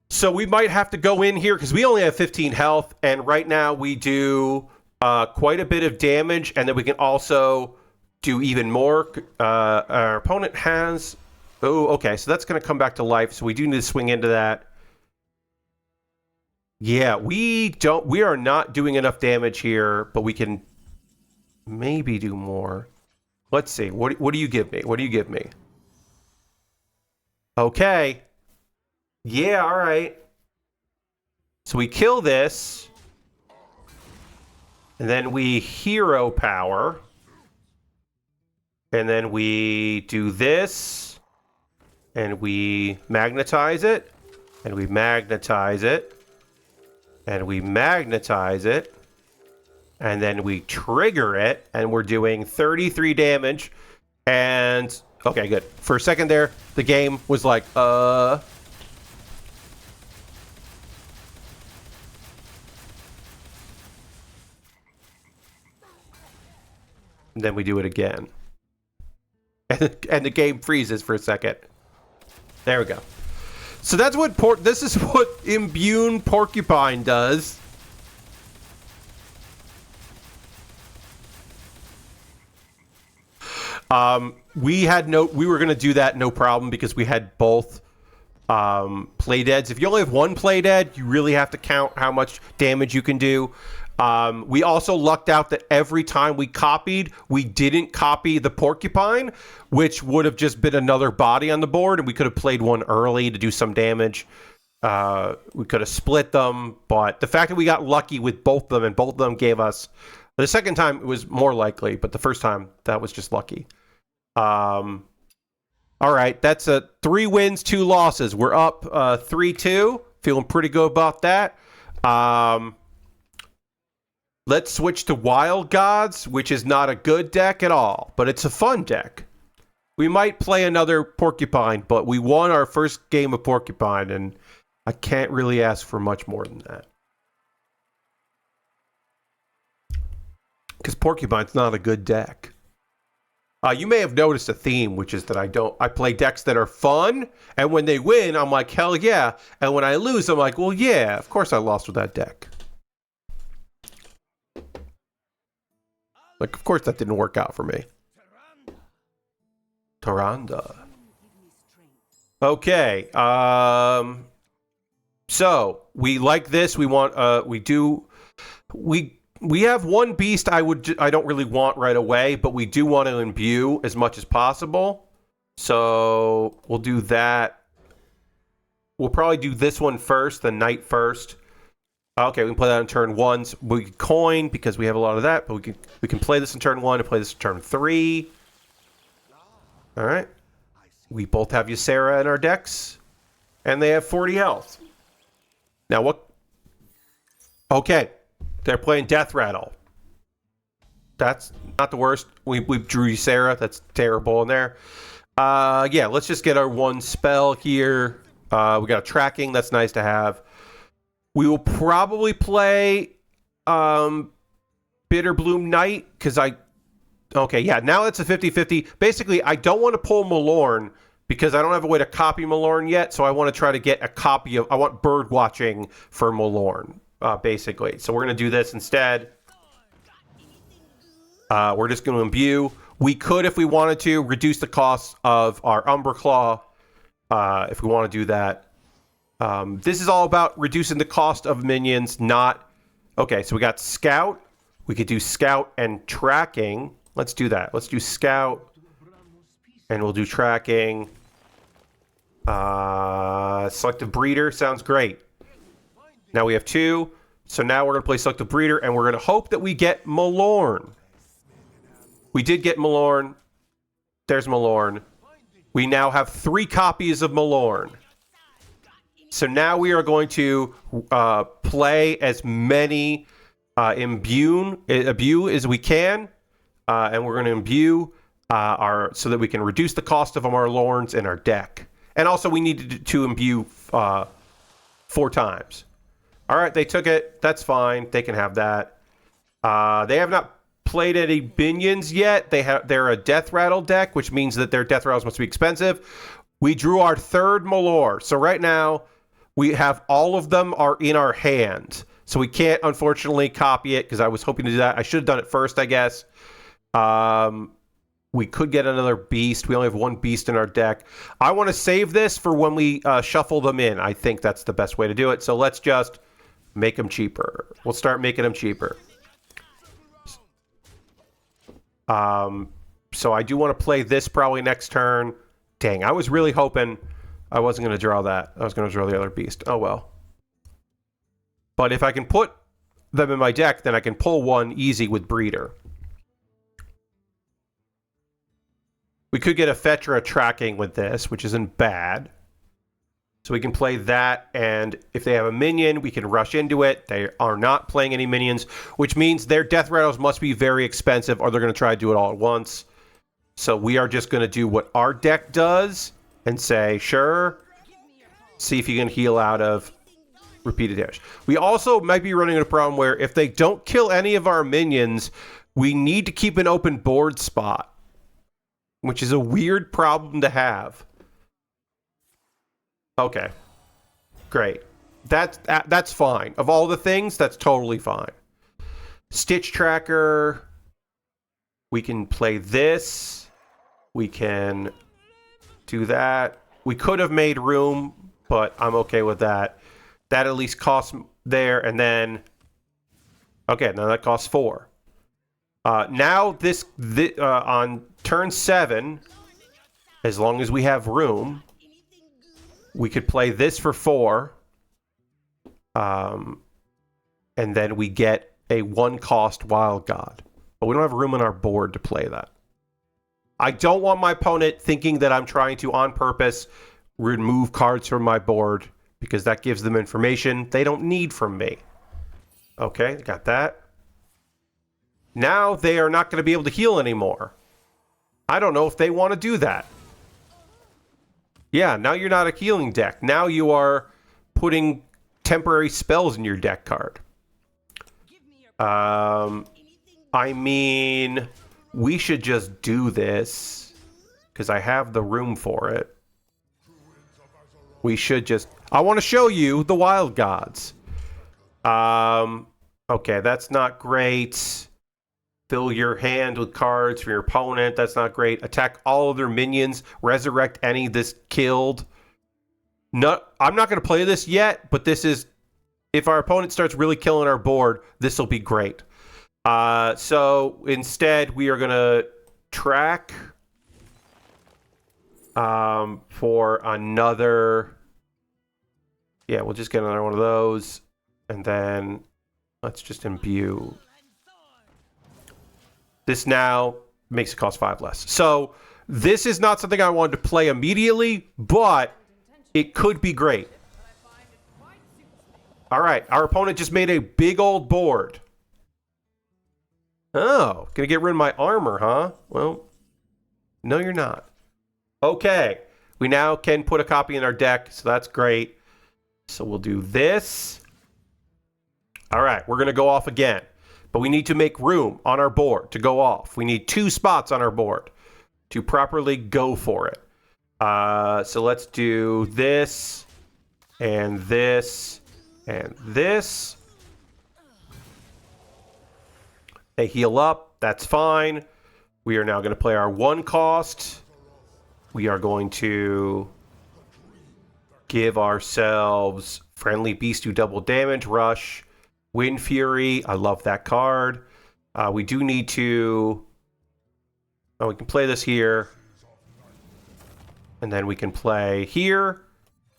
So we might have to go in here because we only have 15 health, and right now we do quite a bit of damage, and then we can also do even more. Our opponent has... Oh, okay, so that's going to come back to life, so we do need to swing into that. Yeah, we are not doing enough damage here, but we can maybe do more. Let's see. What do you give me? What do you give me? Okay. Yeah, all right. So we kill this. And then we hero power. And then we do this. And we magnetize it. And we magnetize it. And we magnetize it. And then we trigger it, and we're doing 33 damage. And, okay, good. For a second there, the game was like, And then we do it again. And the game freezes for a second. There we go. So that's what this is what Imbue Porcupine does. We were going to do that no problem because we had both play deads. If you only have one play dead, you really have to count how much damage you can do. We also lucked out that every time we copied, we didn't copy the Porcupine, which would have just been another body on the board, and we could have played one early to do some damage. We could have split them, but the fact that we got lucky with both of them, and both of them gave us... The second time, it was more likely, but the first time, that was just lucky. All right, that's 3 wins, 2 losses. We're up 3-2. Feeling pretty good about that. Let's switch to Wild Gods, which is not a good deck at all, but it's a fun deck. We might play another Porcupine, but we won our first game of Porcupine, and I can't really ask for much more than that. Because Porcupine's not a good deck. You may have noticed a theme, which is that I play decks that are fun, and when they win, I'm like, hell yeah. And when I lose, I'm like, well, yeah, of course I lost with that deck. Like, of course that didn't work out for me. Tyrande. Okay. So we like this. We want. We have one beast I don't really want right away, but we do want to imbue as much as possible. So we'll do that. We'll probably do this one first, the knight first. Okay, we can play that on turn 1. So we can coin because we have a lot of that, but we can play this in turn 1 and play this in turn 3. All right. We both have Ysera in our decks, and they have 40 health. Now what? Okay. They're playing Death Rattle. That's not the worst. We drew Ysera. That's terrible in there. Yeah, let's just get our one spell here. We got tracking. That's nice to have. We will probably play Bitter Bloom Knight because okay, yeah, now it's a 50-50. Basically, I don't want to pull Malorn because I don't have a way to copy Malorn yet, so I want to try to get a copy of... I want bird watching for Malorn. Basically. So we're going to do this instead. We're just going to imbue. We could, if we wanted to, reduce the cost of our Umbra Claw. If we want to do that. This is all about reducing the cost of minions, not... Okay, so we got Scout. We could do Scout and Tracking. Let's do that. Let's do Scout. And we'll do Tracking. Selective Breeder. Sounds great. Now we have 2. So now we're going to play Selective Breeder, and we're going to hope that we get Malorn. We did get Malorn. There's Malorn. We now have 3 copies of Malorn. So now we are going to play as many imbue as we can. And we're going to imbue so that we can reduce the cost of our Lorns in our deck. And also we need to imbue 4 times. All right, they took it. That's fine. They can have that. They have not played any Binions yet. They're a Death Rattle deck, which means that their Death Rattles must be expensive. We drew our 3rd Malor. So right now, we have all of them are in our hand. So we can't, unfortunately, copy it because I was hoping to do that. I should have done it first, I guess. We could get another beast. We only have 1 beast in our deck. I want to save this for when we shuffle them in. I think that's the best way to do it. So let's just... make them cheaper. We'll start making them cheaper. So I do want to play this probably next turn. Dang, I was really hoping I wasn't going to draw that. I was going to draw the other beast. Oh, well. But if I can put them in my deck, then I can pull 1 easy with Breeder. We could get a fetch or a tracking with this, which isn't bad. So we can play that, and if they have a minion, we can rush into it. They are not playing any minions, which means their Death Rattles must be very expensive, or they're going to try to do it all at once. So we are just going to do what our deck does, and say, sure, see if you can heal out of repeated damage. We also might be running into a problem where if they don't kill any of our minions, we need to keep an open board spot, which is a weird problem to have. Okay, great. That's fine. Of all the things, that's totally fine. Stitch Tracker. We can play this. We can do that. We could have made room, but I'm okay with that. That at least costs there, and then... Okay, now that costs 4. Now this on turn 7, as long as we have room... We could play this for 4. And then we get a 1-cost Wild God. But we don't have room on our board to play that. I don't want my opponent thinking that I'm trying to, on purpose, remove cards from my board. Because that gives them information they don't need from me. Okay, got that. Now they are not going to be able to heal anymore. I don't know if they want to do that. Yeah, now you're not a healing deck. Now you are putting temporary spells in your deck card. I mean, we should just do this because I have the room for it. We should just... I want to show you the Wild Gods. Okay, that's not great. Fill your hand with cards for your opponent. That's not great. Attack all of their minions. Resurrect any this killed. No, I'm not going to play this yet, but this is... If our opponent starts really killing our board, this will be great. So instead, we are going to track for another... Yeah, we'll just get another one of those. And then let's just imbue. This now makes it cost 5 less. So this is not something I wanted to play immediately, but it could be great. All right, our opponent just made a big old board. Oh, gonna get rid of my armor, huh? Well, no, you're not. Okay, we now can put a copy in our deck, so that's great. So we'll do this. All right, we're going to go off again. But we need to make room on our board to go off. We need 2 spots on our board to properly go for it. So let's do this, and this, and this. They heal up. That's fine. We are now going to play our 1 cost. We are going to... give ourselves Friendly Beast do double damage, Rush, Wind Fury. I love that card. We do need to... Oh, we can play this here. And then we can play here.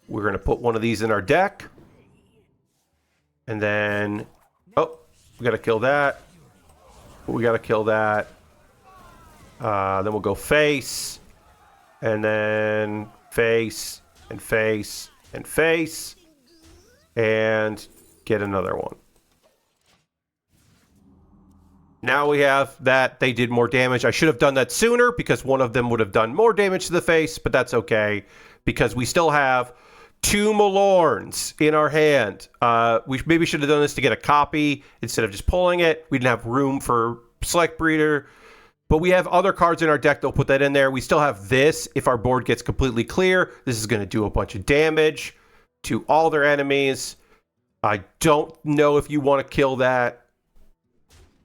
We're going to put one of these in our deck. And then... Oh, we got to kill that. We got to kill that. Then we'll go face. And then face... and face, and face, and get another one. Now we have that they did more damage. I should have done that sooner because one of them would have done more damage to the face, but that's okay because we still have 2 Malorns in our hand. We maybe should have done this to get a copy instead of just pulling it. We didn't have room for Select Breeder. But we have other cards in our deck that'll put that in there. We still have this if our board gets completely clear. This is going to do a bunch of damage to all their enemies. I don't know if you want to kill that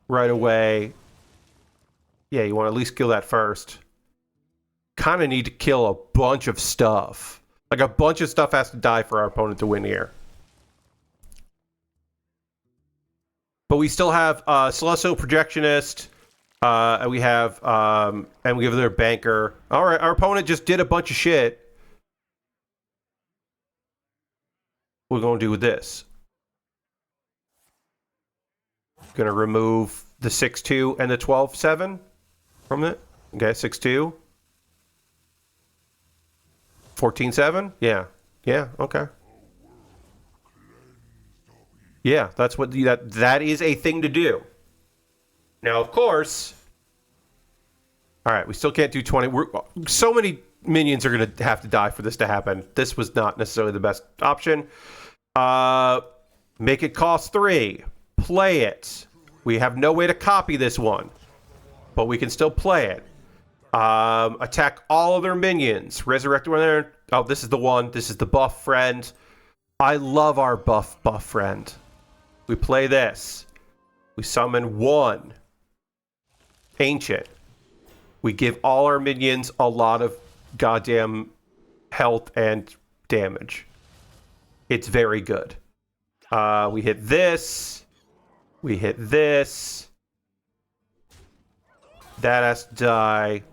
right away. Yeah, you want to at least kill that first. Kind of need to kill a bunch of stuff. Like a bunch of stuff has to die for our opponent to win here. But we still have Celestial Projectionist. And we have their banker. All right, our opponent just did a bunch of shit. What we're going to do with this? Going to remove the 6-2 and the 12-7 from it. Okay, 6-2. 14-7? Yeah. Yeah, okay. Yeah, that's what that is a thing to do. Now, of course, all right, we still can't do 20. So many minions are going to have to die for this to happen. This was not necessarily the best option. Make it cost 3. Play it. We have no way to copy this one, but we can still play it. Attack all of their minions. Resurrect one there. Oh, this is the one. This is the buff friend. I love our buff friend. We play this. We summon 1. Ancient. We give all our minions a lot of goddamn health and damage. It's very good. We hit this. We hit this. That has to die.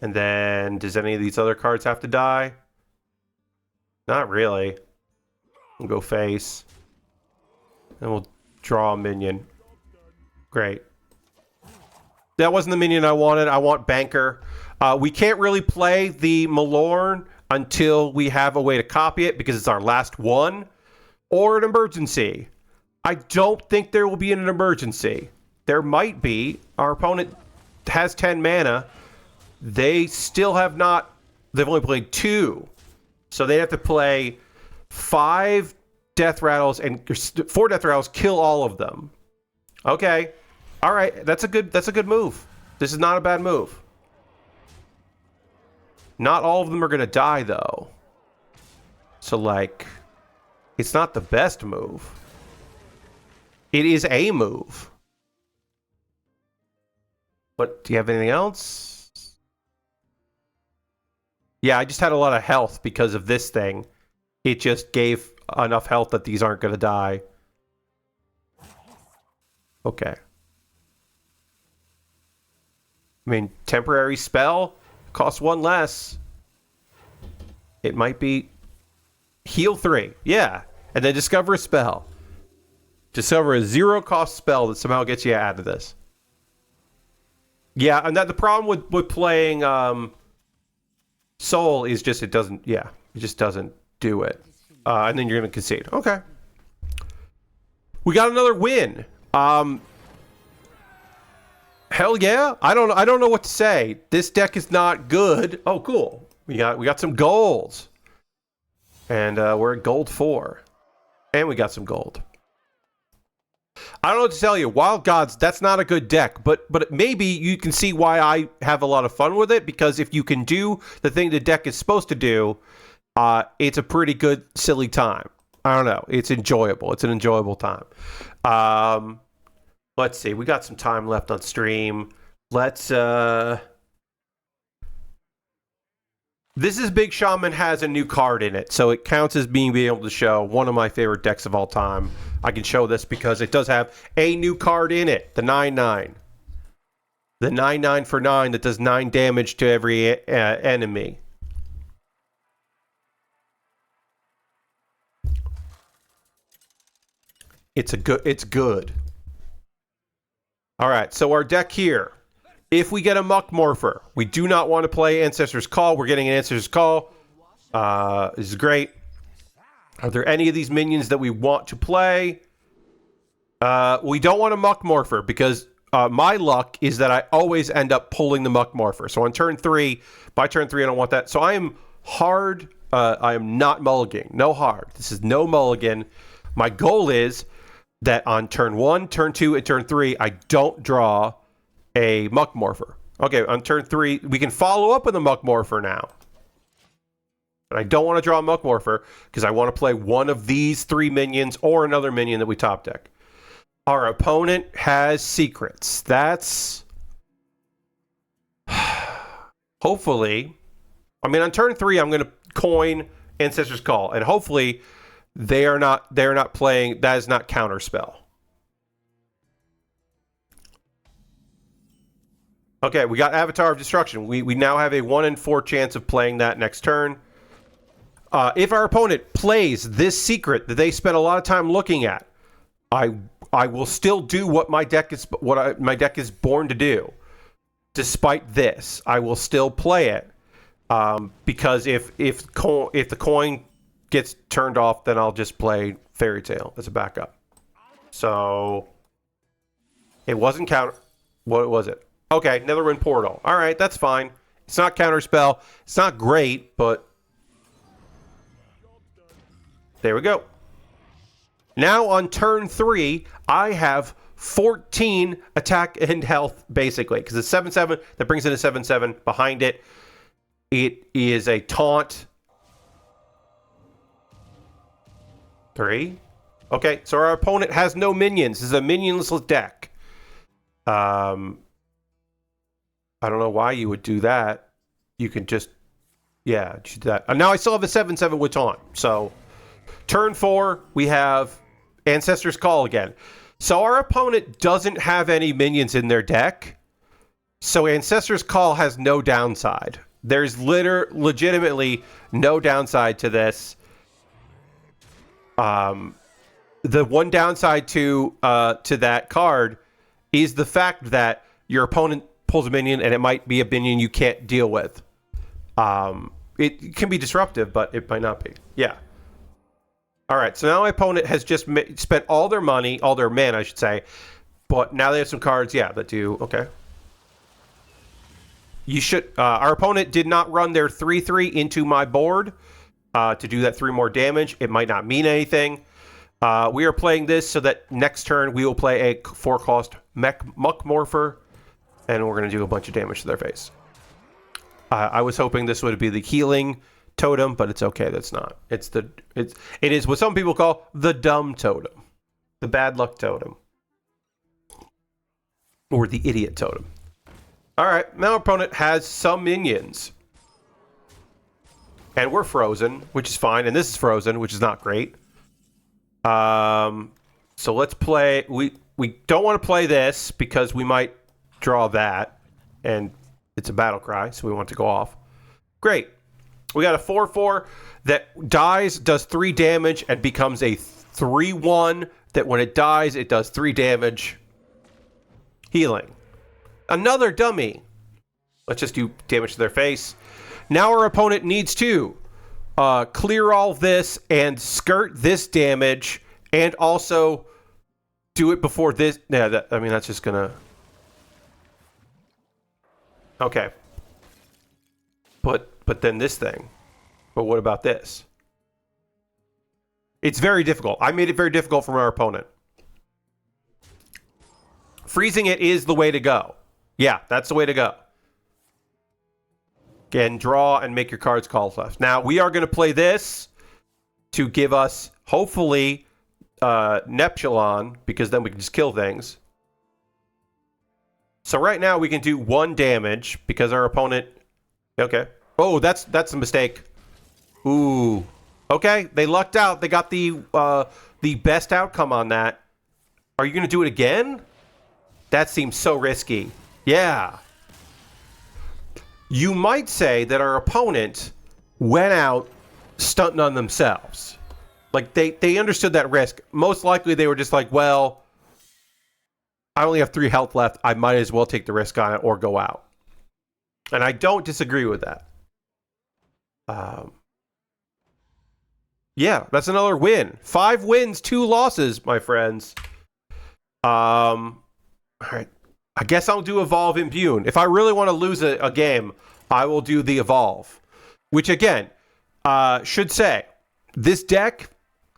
And then, does any of these other cards have to die? Not really. We'll go face. And we'll draw a minion. Great. That wasn't the minion I wanted. I want Banker. We can't really play the Malorn until we have a way to copy it because it's our last one. Or an emergency. I don't think there will be an emergency. There might be. Our opponent has 10 mana. They still have not. They've only played 2. So they have to play 5 death rattles and 4 death rattles, kill all of them. Okay. All right. That's a good move. This is not a bad move. Not all of them are going to die, though. So, like, it's not the best move. It is a move. But do you have anything else? Yeah, I just had a lot of health because of this thing. It just gave enough health that these aren't going to die. Okay. I mean, temporary spell costs 1 less. It might be heal 3. Yeah. And then discover a spell. Discover a 0-cost spell that somehow gets you out of this. Yeah, and that the problem with playing Soul is just it just doesn't do it. And then you're going to concede. Okay. We got another win. Hell yeah. I don't know what to say. This deck is not good. Oh, cool. We got some golds. And we're at gold 4. And we got some gold. I don't know what to tell you. Wild Gods, that's not a good deck, but maybe you can see why I have a lot of fun with it, because if you can do the thing the deck is supposed to do, it's a pretty good, silly time. I don't know. It's enjoyable. It's an enjoyable time. Let's see. We got some time left on stream. Let's... This is Big Shaman has a new card in it, so it counts as being able to show one of my favorite decks of all time. I can show this because it does have a new card in it, the 9/9. The 9/9 for 9 that does 9 damage to every enemy. It's good. All right, so our deck here. If we get a Muck Morpher, we do not want to play Ancestor's Call. We're getting an Ancestor's Call. This is great. Are there any of these minions that we want to play? We don't want a Muck Morpher because my luck is that I always end up pulling the Muck Morpher. So on turn 3, by turn 3, I don't want that. So I am hard. I am not mulliganing. No hard. This is no mulligan. My goal is that on turn 1, turn 2, and turn 3, I don't draw a Muck Morpher. Okay, on turn 3, we can follow up with a Muck Morpher now. But I don't want to draw a Muck Morpher because I want to play one of these 3 minions or another minion that we top deck. Our opponent has secrets. That's... hopefully... I mean, on turn 3, I'm going to coin Ancestor's Call. And hopefully, they're not playing... That is not Counterspell. Okay, we got Avatar of Destruction. We now have a 1 in 4 chance of playing that next turn. If our opponent plays this secret that they spent a lot of time looking at, I will still do what my deck is my deck is born to do. Despite this, I will still play it because if the coin gets turned off, then I'll just play Fairy Tale as a backup. So it wasn't counter. What was it? Okay, Netherwind Portal. All right, that's fine. It's not Counterspell. It's not great, but there we go. Now on turn 3, I have 14 attack and health, basically, because it's 7/7. That brings in a 7/7 behind it. It is a taunt. 3. Okay, so our opponent has no minions. This is a minionless deck. I don't know why you would do that. You can just, yeah, do that. And now I still have a 7/7 with taunt. So, turn 4, we have Ancestor's Call again. So our opponent doesn't have any minions in their deck. So Ancestor's Call has no downside. There's legitimately no downside to this. The one downside to that card is the fact that your opponent pulls a minion and it might be a minion you can't deal with. It can be disruptive, but it might not be. Yeah. All right, so now my opponent has just spent all their money, all their mana, I should say, but now they have some cards, yeah, that do, okay. you should. Our opponent did not run their 3/3 into my board to do that 3 more damage. It might not mean anything. We are playing this so that next turn we will play a 4-cost Muck Morpher, and we're going to do a bunch of damage to their face. I was hoping this would be the healing totem, but it's okay. That's not. It is what some people call the dumb totem, the bad luck totem, or the idiot totem. All right, now our opponent has some minions, and we're frozen, which is fine, and this is frozen, which is not great. So let's play. We don't want to play this because we might draw that, and it's a battle cry, so we want to go off. Great. We got a 4/4 that dies, does 3 damage, and becomes a 3/1 that when it dies, it does 3 damage. Healing. Another dummy. Let's just do damage to their face. Now our opponent needs to clear all this and skirt this damage, and also do it before this. Yeah, that's just gonna. Okay. But then this thing. But what about this? It's very difficult. I made it very difficult for our opponent. Freezing it is the way to go. Yeah, that's the way to go. Again, draw and make your cards call left. Now, we are going to play this to give us, hopefully, Neptulon, because then we can just kill things. So right now, we can do 1 damage, because our opponent... Okay. Oh, that's a mistake. Ooh. Okay, they lucked out. They got the best outcome on that. Are you going to do it again? That seems so risky. Yeah. You might say that our opponent went out stunting on themselves. Like, they understood that risk. Most likely they were just like, well, I only have 3 health left. I might as well take the risk on it or go out. And I don't disagree with that. Yeah, that's another win. 5 wins, 2 losses, my friends. All right. I guess I'll do Evolve Imbune. If I really want to lose a game, I will do the Evolve. Which, again, should say, this deck,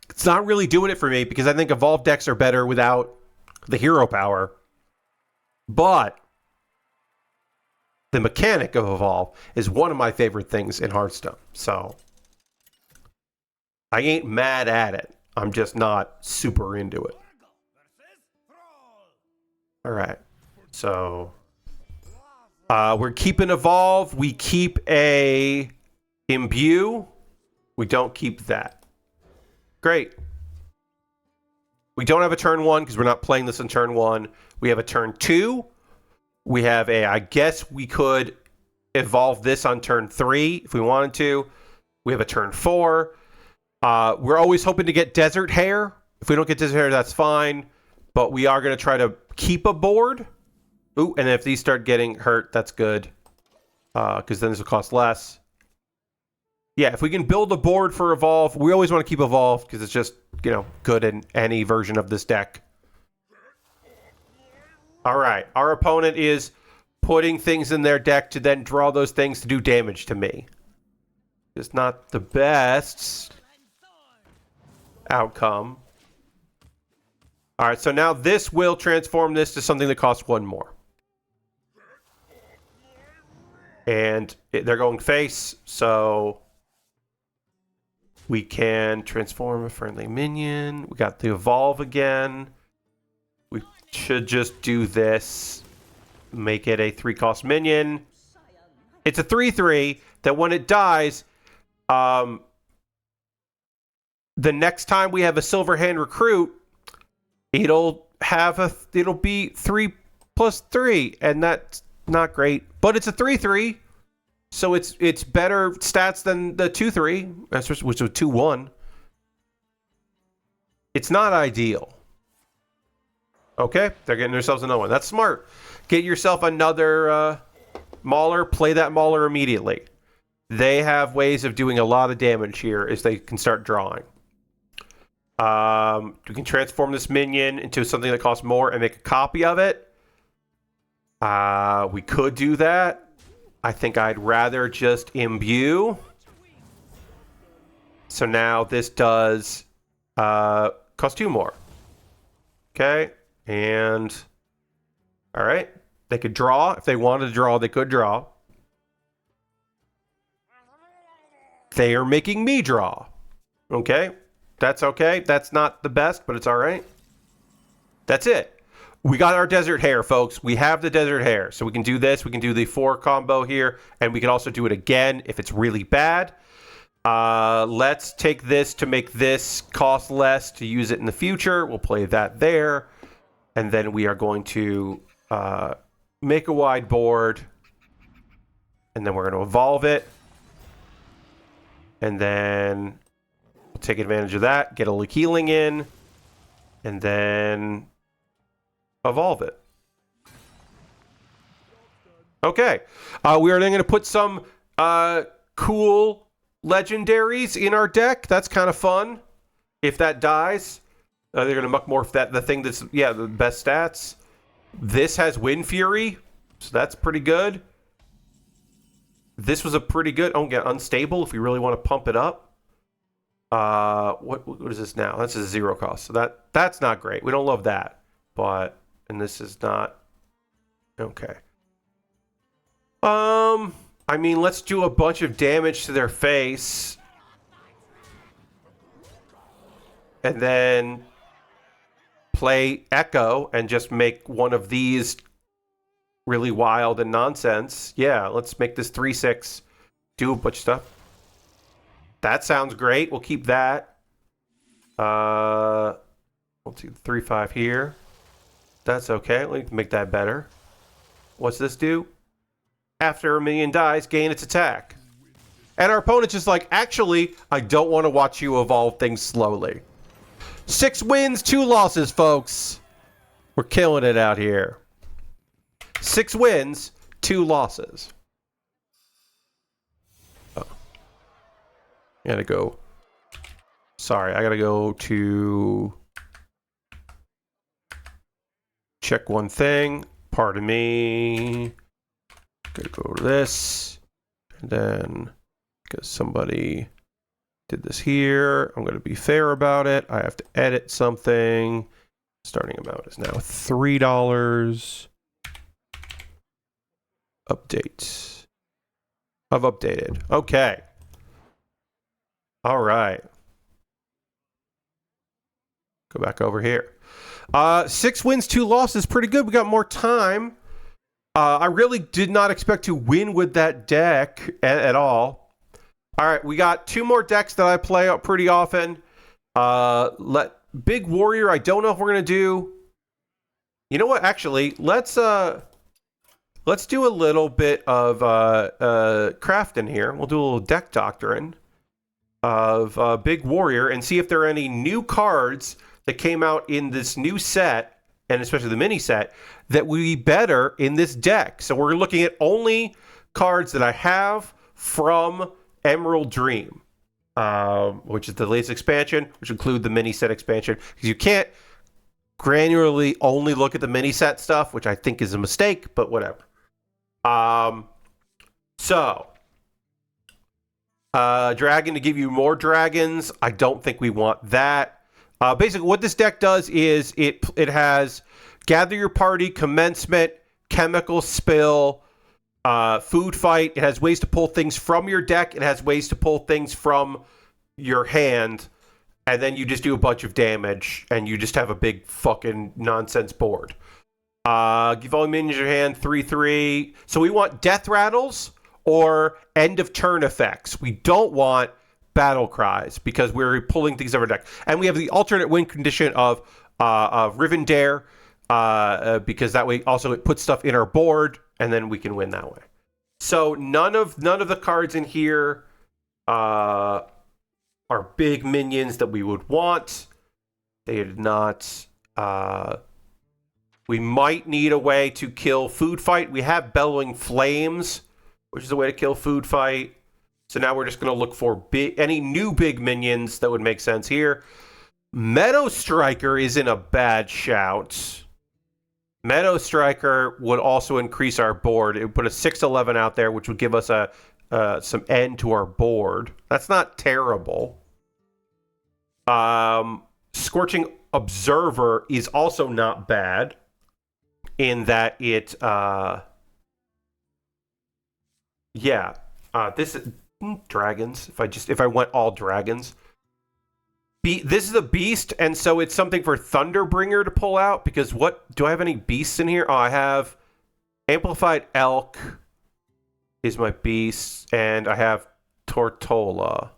it's not really doing it for me because I think Evolve decks are better without the hero power. But the mechanic of Evolve is one of my favorite things in Hearthstone. So I ain't mad at it. I'm just not super into it. All right. So we're keeping Evolve. We keep a Imbue. We don't keep that. Great. We don't have a turn 1 because we're not playing this in turn 1. We have a turn 2. We have a, I guess we could evolve this on turn 3 if we wanted to. We have a turn 4. We're always hoping to get Desert Hair. If we don't get Desert Hair, that's fine. But we are going to try to keep a board. Ooh, and if these start getting hurt, that's good. Because then this will cost less. Yeah, if we can build a board for Evolve, we always want to keep Evolve because it's just, good in any version of this deck. All right, our opponent is putting things in their deck to then draw those things to do damage to me. It's not the best outcome. All right, so now this will transform this to something that costs 1 more. And they're going face, so we can transform a friendly minion. We got the Evolve again. We should just do this. Make it a 3-cost minion. It's a 3/3 that when it dies, the next time we have a Silverhand Recruit, it'll be 3+3, and that's not great. But it's a 3/3, so it's better stats than the 2/3, which was 2/1. It's not ideal. Okay, they're getting themselves another one. That's smart. Get yourself another Mauler. Play that Mauler immediately. They have ways of doing a lot of damage here as they can start drawing. We can transform this minion into something that costs more and make a copy of it. We could do that. I think I'd rather just imbue. So now this does cost 2 more. Okay, and all right. They could draw. If they wanted to draw, they could draw. They are making me draw. Okay, that's okay. That's not the best, but it's all right. That's it. We got our Desert Hare, folks. We have the Desert Hare. So we can do this. We can do the 4 combo here. And we can also do it again if it's really bad. Let's take this to make this cost less to use it in the future. We'll play that there. And then we are going to make a wide board. And then we're going to evolve it. And then we'll take advantage of that. Get a Lick Healing in. And then evolve it. Okay. We are then going to put some cool legendaries in our deck. That's kind of fun. If that dies, they're going to muck morph that. The thing that's, yeah, the best stats. This has Wind Fury, so that's pretty good. This was a pretty good. Oh, get Unstable if we really want to pump it up. What is this now? That's a 0 cost, so that's not great. We don't love that, but and this is not okay. I mean, let's do a bunch of damage to their face. And then play Echo and just make one of these really wild and nonsense. Yeah, let's make this 3/6. Do a bunch of stuff. That sounds great. We'll keep that. We'll do 3/5 here. That's okay. Let me make that better. What's this do? After a minion dies, gain its attack. And our opponent's just like, actually, I don't want to watch you evolve things slowly. 6 wins, 2 losses, folks. We're killing it out here. 6 wins, 2 losses. Oh. I gotta go. Sorry, I gotta go to check one thing. Pardon me. Gonna go to this, and then because somebody did this here, I'm gonna be fair about it. I have to edit something. Starting amount is now $3. Update. I've updated. Okay. All right. Go back over here. 6 wins, 2 losses. Pretty good. We got more time. I really did not expect to win with that deck at all. All right, we got 2 more decks that I play out pretty often. Big Warrior, I don't know if we're gonna do. You know what? Actually, let's do a little bit of crafting here. We'll do a little deck doctrine of Big Warrior and see if there are any new cards that came out in this new set, and especially the mini set, that would be better in this deck. So we're looking at only cards that I have from Emerald Dream, which is the latest expansion, which include the mini set expansion. Because you can't granularly only look at the mini set stuff, which I think is a mistake, but whatever. Dragon to give you more dragons. I don't think we want that. Basically, what this deck does is it has gather your party, commencement, chemical spill, food fight. It has ways to pull things from your deck. It has ways to pull things from your hand. And then you just do a bunch of damage, and you just have a big fucking nonsense board. Give all minions your hand, 3/3. So we want death rattles or end of turn effects. We don't want battle cries because we're pulling things out of our deck. And we have the alternate win condition of Riven Dare, because that way also it puts stuff in our board, and then we can win that way. So none of the cards in here are big minions that we would want. They did not. We might need a way to kill Food Fight. We have Bellowing Flames, which is a way to kill Food Fight. So now we're just going to look for any new big minions that would make sense here. Meadow Striker isn't a bad shout. Meadow Striker would also increase our board. It would put a 6/11 out there, which would give us some end to our board. That's not terrible. Scorching Observer is also not bad in that it, this is dragons. If I went all dragons, this is a beast, and so it's something for Thunderbringer to pull out. Because what do I have any beasts in here? Oh, I have Amplified Elk is my beast, and I have Tortola.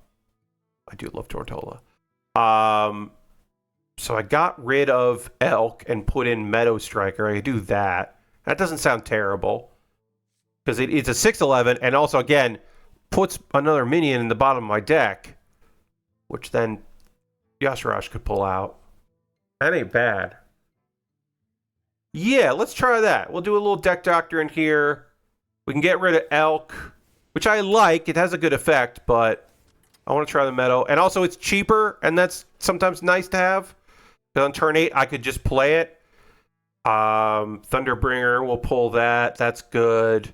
I do love Tortola. So I got rid of Elk and put in Meadow Striker. I could do that. That doesn't sound terrible. Because it's a 6/11, and also, again, puts another minion in the bottom of my deck. Which then Yasharash could pull out. That ain't bad. Yeah, let's try that. We'll do a little deck doctor in here. We can get rid of Elk, which I like. It has a good effect, but I want to try the Meadow. And also, it's cheaper, and that's sometimes nice to have. On turn 8, I could just play it. Thunderbringer, we'll pull that. That's good.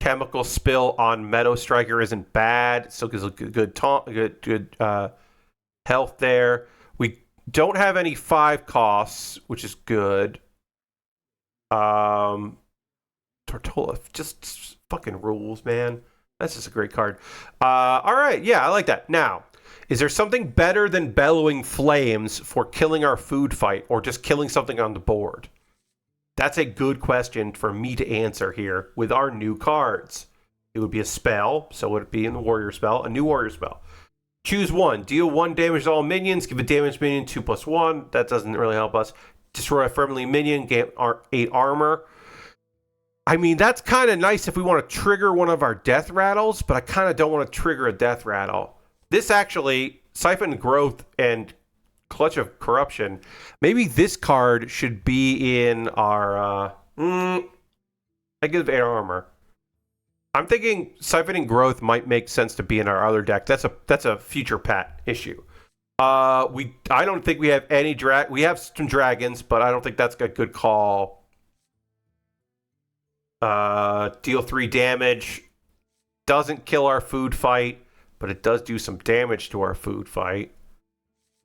Chemical Spill on Meadow Striker isn't bad. It still gives a good health there. We don't have any 5 costs, which is good. Tortola just fucking rules, man. That's just a great card. All right, yeah, I like that. Now, is there something better than Bellowing Flames for killing our food fight or just killing something on the board? That's a good question for me to answer here with our new cards. It would be a spell, so would it be in the warrior spell, a new warrior spell. Choose one. Deal 1 damage to all minions. Give a damaged minion 2/1. That doesn't really help us. Destroy a friendly minion. Get 8 armor. I mean, that's kind of nice if we want to trigger one of our death rattles, but I kind of don't want to trigger a death rattle. This actually, Siphon Growth and Clutch of Corruption, maybe this card should be in our, I give 8 armor. I'm thinking Siphoning Growth might make sense to be in our other deck. That's a future pat issue. I don't think we have any we have some dragons, but I don't think that's a good call. Deal 3 damage. Doesn't kill our food fight, but it does do some damage to our food fight.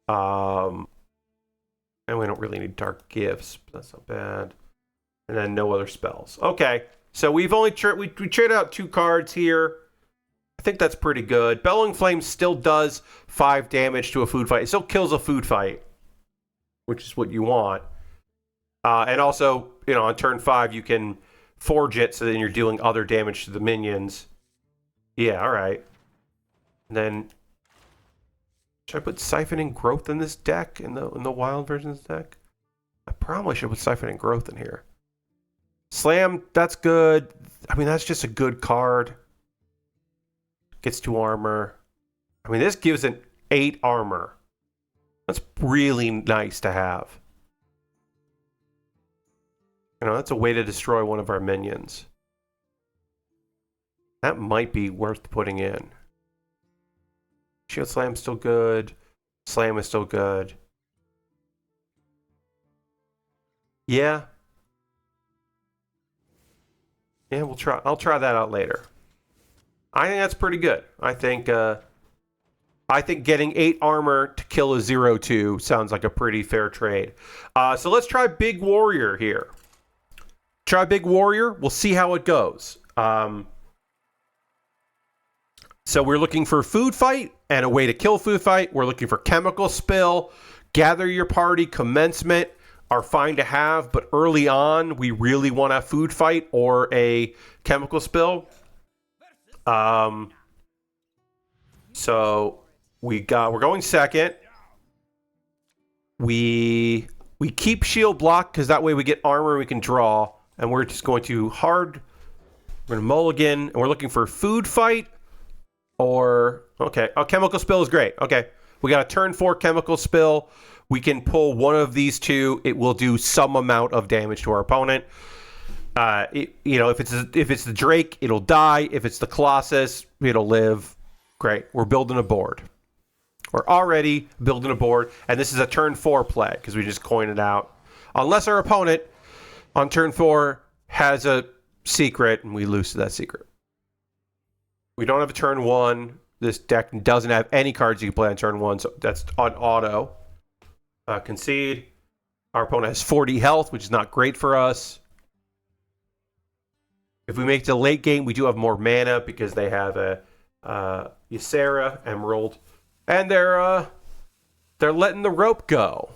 And we don't really need Dark Gifts, but that's not bad. And then no other spells. Okay, so we've only we traded out 2 cards here. I think that's pretty good. Bellowing Flame still does 5 damage to a food fight. It still kills a food fight, which is what you want. And also, on turn 5, you can forge it, so then you're dealing other damage to the minions. Yeah, all right. And then, should I put Siphoning Growth in this deck, in the wild version of this deck? I probably should put Siphoning Growth in here. Slam, that's good. I mean, that's just a good card. Gets 2 armor. I mean, this gives an 8 armor. That's really nice to have. That's a way to destroy one of our minions. That might be worth putting in. Shield Slam's still good. Slam is still good. Yeah. Yeah, I'll try that out later. I think that's pretty good. I think getting 8 armor to kill a 0/2 sounds like a pretty fair trade. So let's try Big Warrior here. Try Big Warrior. We'll see how it goes. So we're looking for food fight and a way to kill food fight. We're looking for chemical spill. Gather your party. Commencement are fine to have, but early on we really want a food fight or a chemical spill. So we're going second. We keep shield block because that way we get armor and we can draw. And we're just going to we're going to mulligan, and we're looking for food fight or, okay. Oh, chemical spill is great. Okay. We got a turn 4 chemical spill. We can pull one of these 2. It will do some amount of damage to our opponent. If it's the Drake, it'll die. If it's the Colossus, it'll live. Great. We're building a board. We're already building a board, and this is a turn 4 play because we just coined it out. Unless our opponent on turn 4 has a secret, and we lose to that secret. We don't have a turn 1. This deck doesn't have any cards you can play on turn 1, so that's on auto. Concede. Our opponent has 40 health, which is not great for us. If we make it to late game, we do have more mana because they have a Ysera, Emerald, and they're letting the rope go.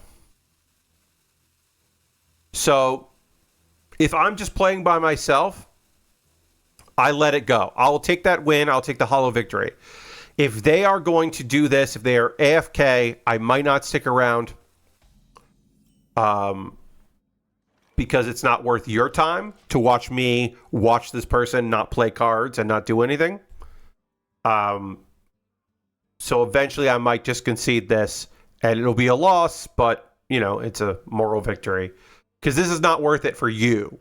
So if I'm just playing by myself, I let it go. I'll take that win. I'll take the hollow victory. If they are going to do this, if they are AFK, I might not stick around. Because it's not worth your time to watch me watch this person not play cards and not do anything. So eventually I might just concede this, and it'll be a loss, but, you know, it's a moral victory. Because this is not worth it for you.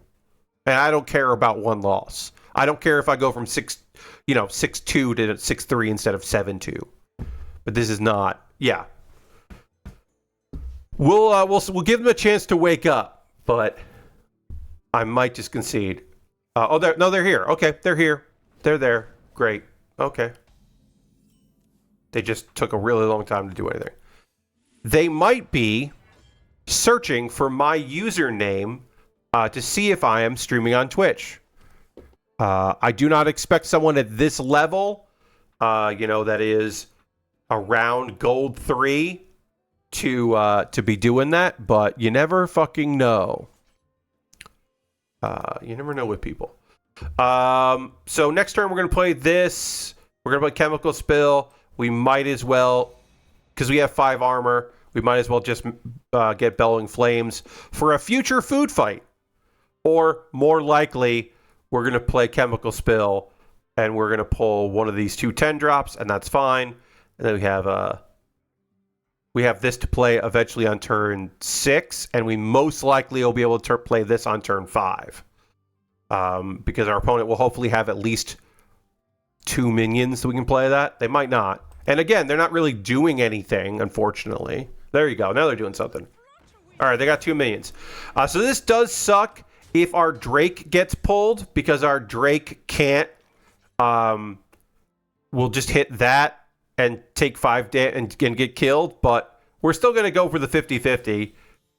And I don't care about one loss. I don't care if I go from 6-2 to 6-3 instead of 7-2. But this is not, yeah. We'll give them a chance to wake up, but I might just concede. They're here. Okay, they're here. They're there. Great. Okay. They just took a really long time to do anything. They might be searching for my username to see if I am streaming on Twitch. I do not expect someone at this level, that is around gold 3, to be doing that, but you never fucking know. You never know with people. So next turn we're going to play this. We're going to play Chemical Spill. We might as well, because we have 5 armor, we might as well just get Bellowing Flames for a future food fight. Or more likely, we're going to play Chemical Spill, and we're going to pull one of these 2 10-drops, and that's fine. And then we have this to play eventually on turn 6, and we most likely will be able to play this on turn 5. Because our opponent will hopefully have at least 2 minions so we can play that. They might not. And again, they're not really doing anything, unfortunately. There you go. Now they're doing something. All right, they got 2 minions. So this does suck if our Drake gets pulled, because our Drake can't. We'll just hit that and take 5 and get killed, but we're still going to go for the 50-50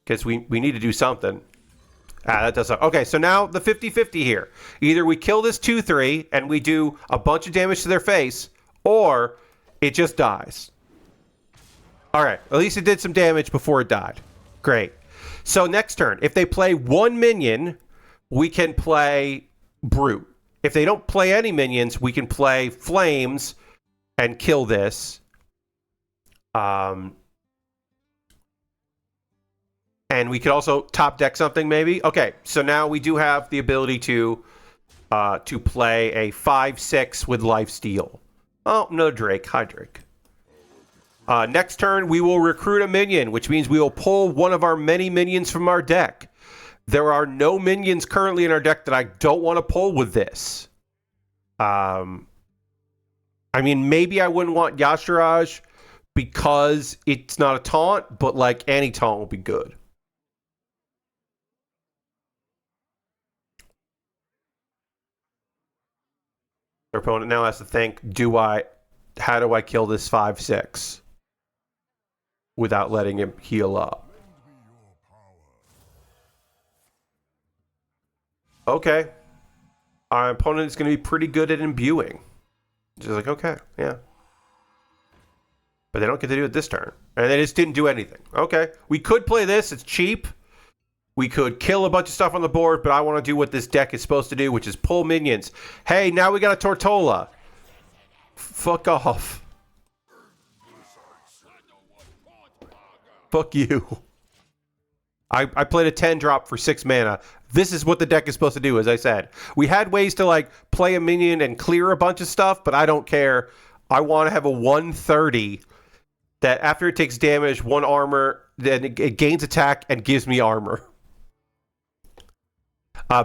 because we need to do something. That does suck. Okay, so now the 50-50 here. Either we kill this 2-3 and we do a bunch of damage to their face, or it just dies. All right, at least it did some damage before it died. Great. So next turn, if they play 1 minion, we can play Brute. If they don't play any minions, we can play Flames and kill this. And we could also top deck something, maybe. Okay, so now we do have the ability to play a 5-6 with Lifesteal. Oh, no Drake. Hi, Drake. Next turn, we will recruit a minion, which means we will pull one of our many minions from our deck. There are no minions currently in our deck that I don't want to pull with this. I mean, maybe I wouldn't want Yashiraj because it's not a taunt, but like any taunt will be good. Our opponent now has to think, how do I kill this 5-6 without letting him heal up? Okay. Our opponent is going to be pretty good at imbuing. Just like, okay, yeah. But they don't get to do it this turn. And they just didn't do anything. Okay. We could play this. It's cheap. We could kill a bunch of stuff on the board, but I want to do what this deck is supposed to do, which is pull minions. Hey, now we got a Tortola. Fuck off. Fuck you. I played a 10-drop for 6 mana. This is what the deck is supposed to do, as I said. We had ways to, like, play a minion and clear a bunch of stuff, but I don't care. I want to have a 1/30 that after it takes damage, 1 armor, then it gains attack and gives me armor.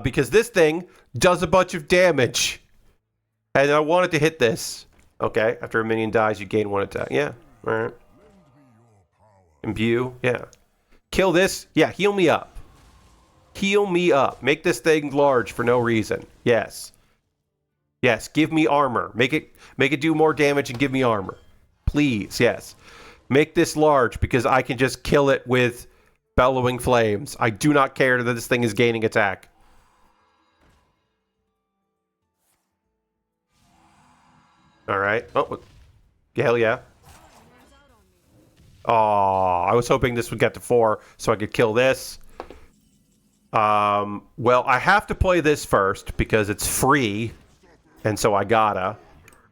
Because this thing does a bunch of damage. And I wanted to hit this. Okay, after a minion dies, you gain 1 attack. Yeah, alright. Imbue, yeah. Kill this, yeah, heal me up. Heal me up. Make this thing large for no reason. Yes. Yes, give me armor. Make it do more damage and give me armor. Please, yes. Make this large because I can just kill it with bellowing flames. I do not care that this thing is gaining attack. All right. Oh, hell yeah. Oh, I was hoping this would get to 4 so I could kill this. Well, I have to play this first because it's free, and so I gotta.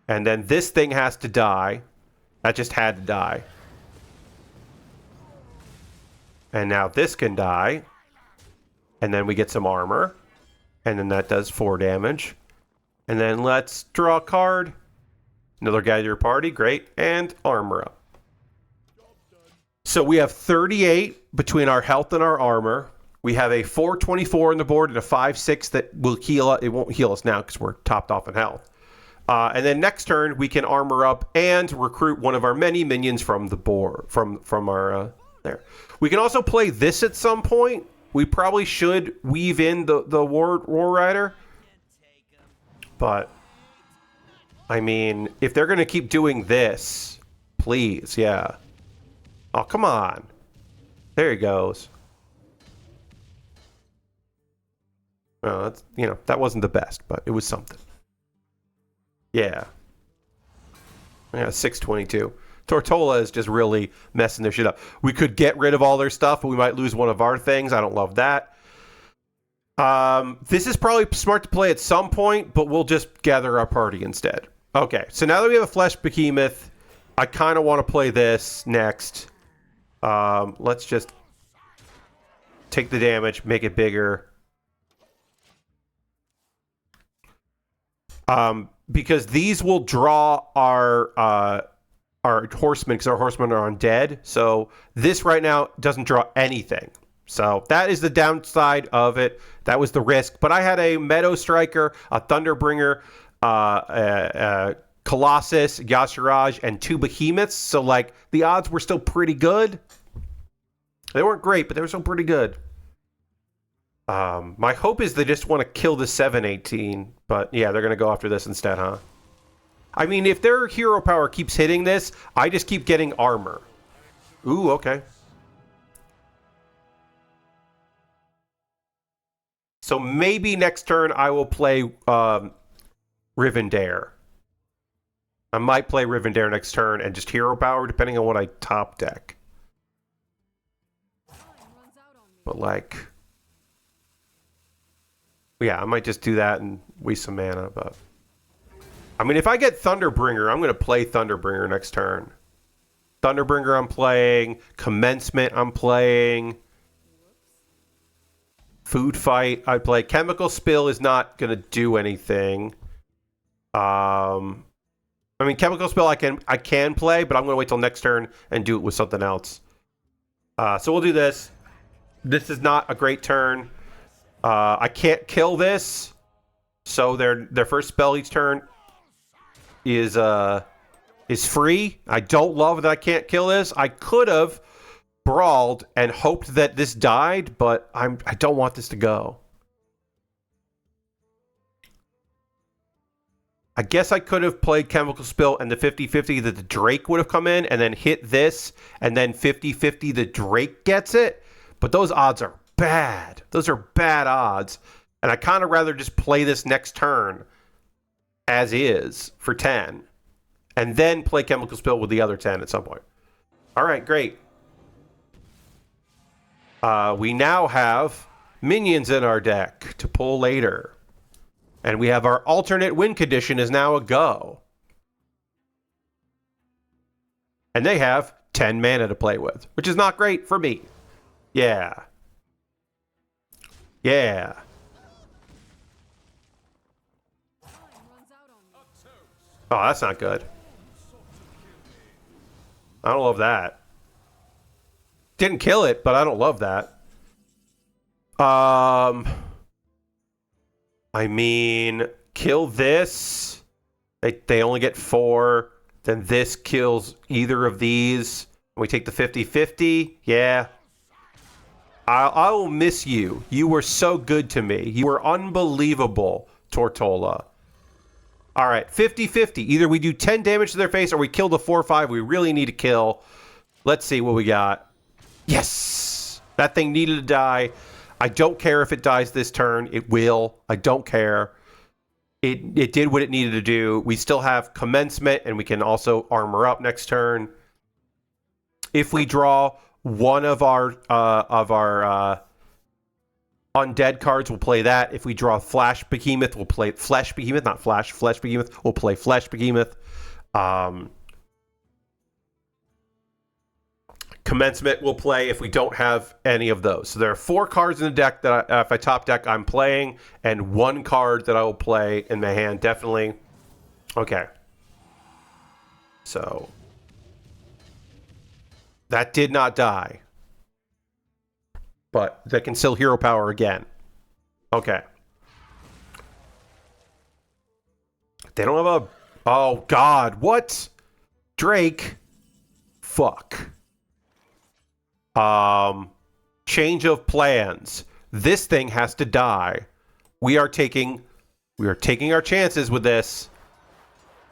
And then this thing has to die. That just had to die. And now this can die. And then we get some armor. And then that does 4 damage. And then let's draw a card. Another guy to your party. Great. And armor up. So we have 38 between our health and our armor. We have a 424 on the board and a 5-6 that will heal. It won't heal us now because we're topped off in health. And then next turn we can armor up and recruit one of our many minions from the board from our there. We can also play this at some point. We probably should weave in the war rider. But I mean, if they're gonna keep doing this, please, yeah. Oh, come on. There he goes. Well, that's, you know, that wasn't the best, but it was something. Yeah. Yeah, 622. Tortola is just really messing their shit up. We could get rid of all their stuff, but we might lose one of our things. I don't love that. This is probably smart to play at some point, but we'll just gather our party instead. Okay, so now that we have a Flesh Behemoth, I kind of want to play this next. Let's just take the damage, make it bigger. Because these will draw our horsemen, because our horsemen are undead. So this right now doesn't draw anything. So that is the downside of it. That was the risk. But I had a Meadow Striker, a Thunderbringer, Colossus, Yashiraj, and 2 Behemoths. So like the odds were still pretty good. They weren't great, but they were still pretty good. My hope is they just want to kill the 718, but yeah, they're going to go after this instead, huh? I mean, if their hero power keeps hitting this, I just keep getting armor. Ooh, okay. So maybe next turn I will play Rivendare. I might play Rivendare next turn and just hero power, depending on what I top deck. But like... yeah, I might just do that and waste some mana, but... I mean, if I get Thunderbringer, I'm going to play Thunderbringer next turn. Thunderbringer I'm playing. Commencement I'm playing. Food Fight I play. Chemical Spill is not going to do anything. I mean, Chemical Spill I can play, but I'm going to wait till next turn and do it with something else. So we'll do this. This is not a great turn. I can't kill this, so their first spell each turn is free. I don't love that I can't kill this. I could have brawled and hoped that this died, but I don't want this to go. I guess I could have played Chemical Spill and the 50-50 that the Drake would have come in and then hit this, and then 50-50 the Drake gets it, but those odds are bad. Those are bad odds. And I kind of rather just play this next turn as is for 10 and then play Chemical Spill with the other 10 at some point. All right, great. We now have minions in our deck to pull later. And we have our alternate win condition is now a go. And they have 10 mana to play with, which is not great for me. Yeah. Yeah. Oh, that's not good. I don't love that. Didn't kill it, but I don't love that. I mean, kill this. They only get 4. Then this kills either of these. We take the 50-50. Yeah. I will miss you. You were so good to me. You were unbelievable, Tortola. All right, 50-50. Either we do 10 damage to their face or we kill the 4-5 we really need to kill. Let's see what we got. Yes! That thing needed to die. I don't care if it dies this turn. It will. I don't care. It did what it needed to do. We still have commencement, and we can also armor up next turn. If we draw one of our undead cards, we'll play that. If we draw Flash Behemoth, we'll play Flesh Behemoth, not Flash. Flesh Behemoth. We'll play Flesh Behemoth. Commencement we'll play if we don't have any of those. So there are 4 cards in the deck that if I top deck, I'm playing, and 1 card that I will play in my hand, definitely. Okay. So that did not die. But they can still hero power again. Okay. They don't have a... Oh, God. What? Drake. Fuck. Change of plans. This thing has to die. We are taking our chances with this.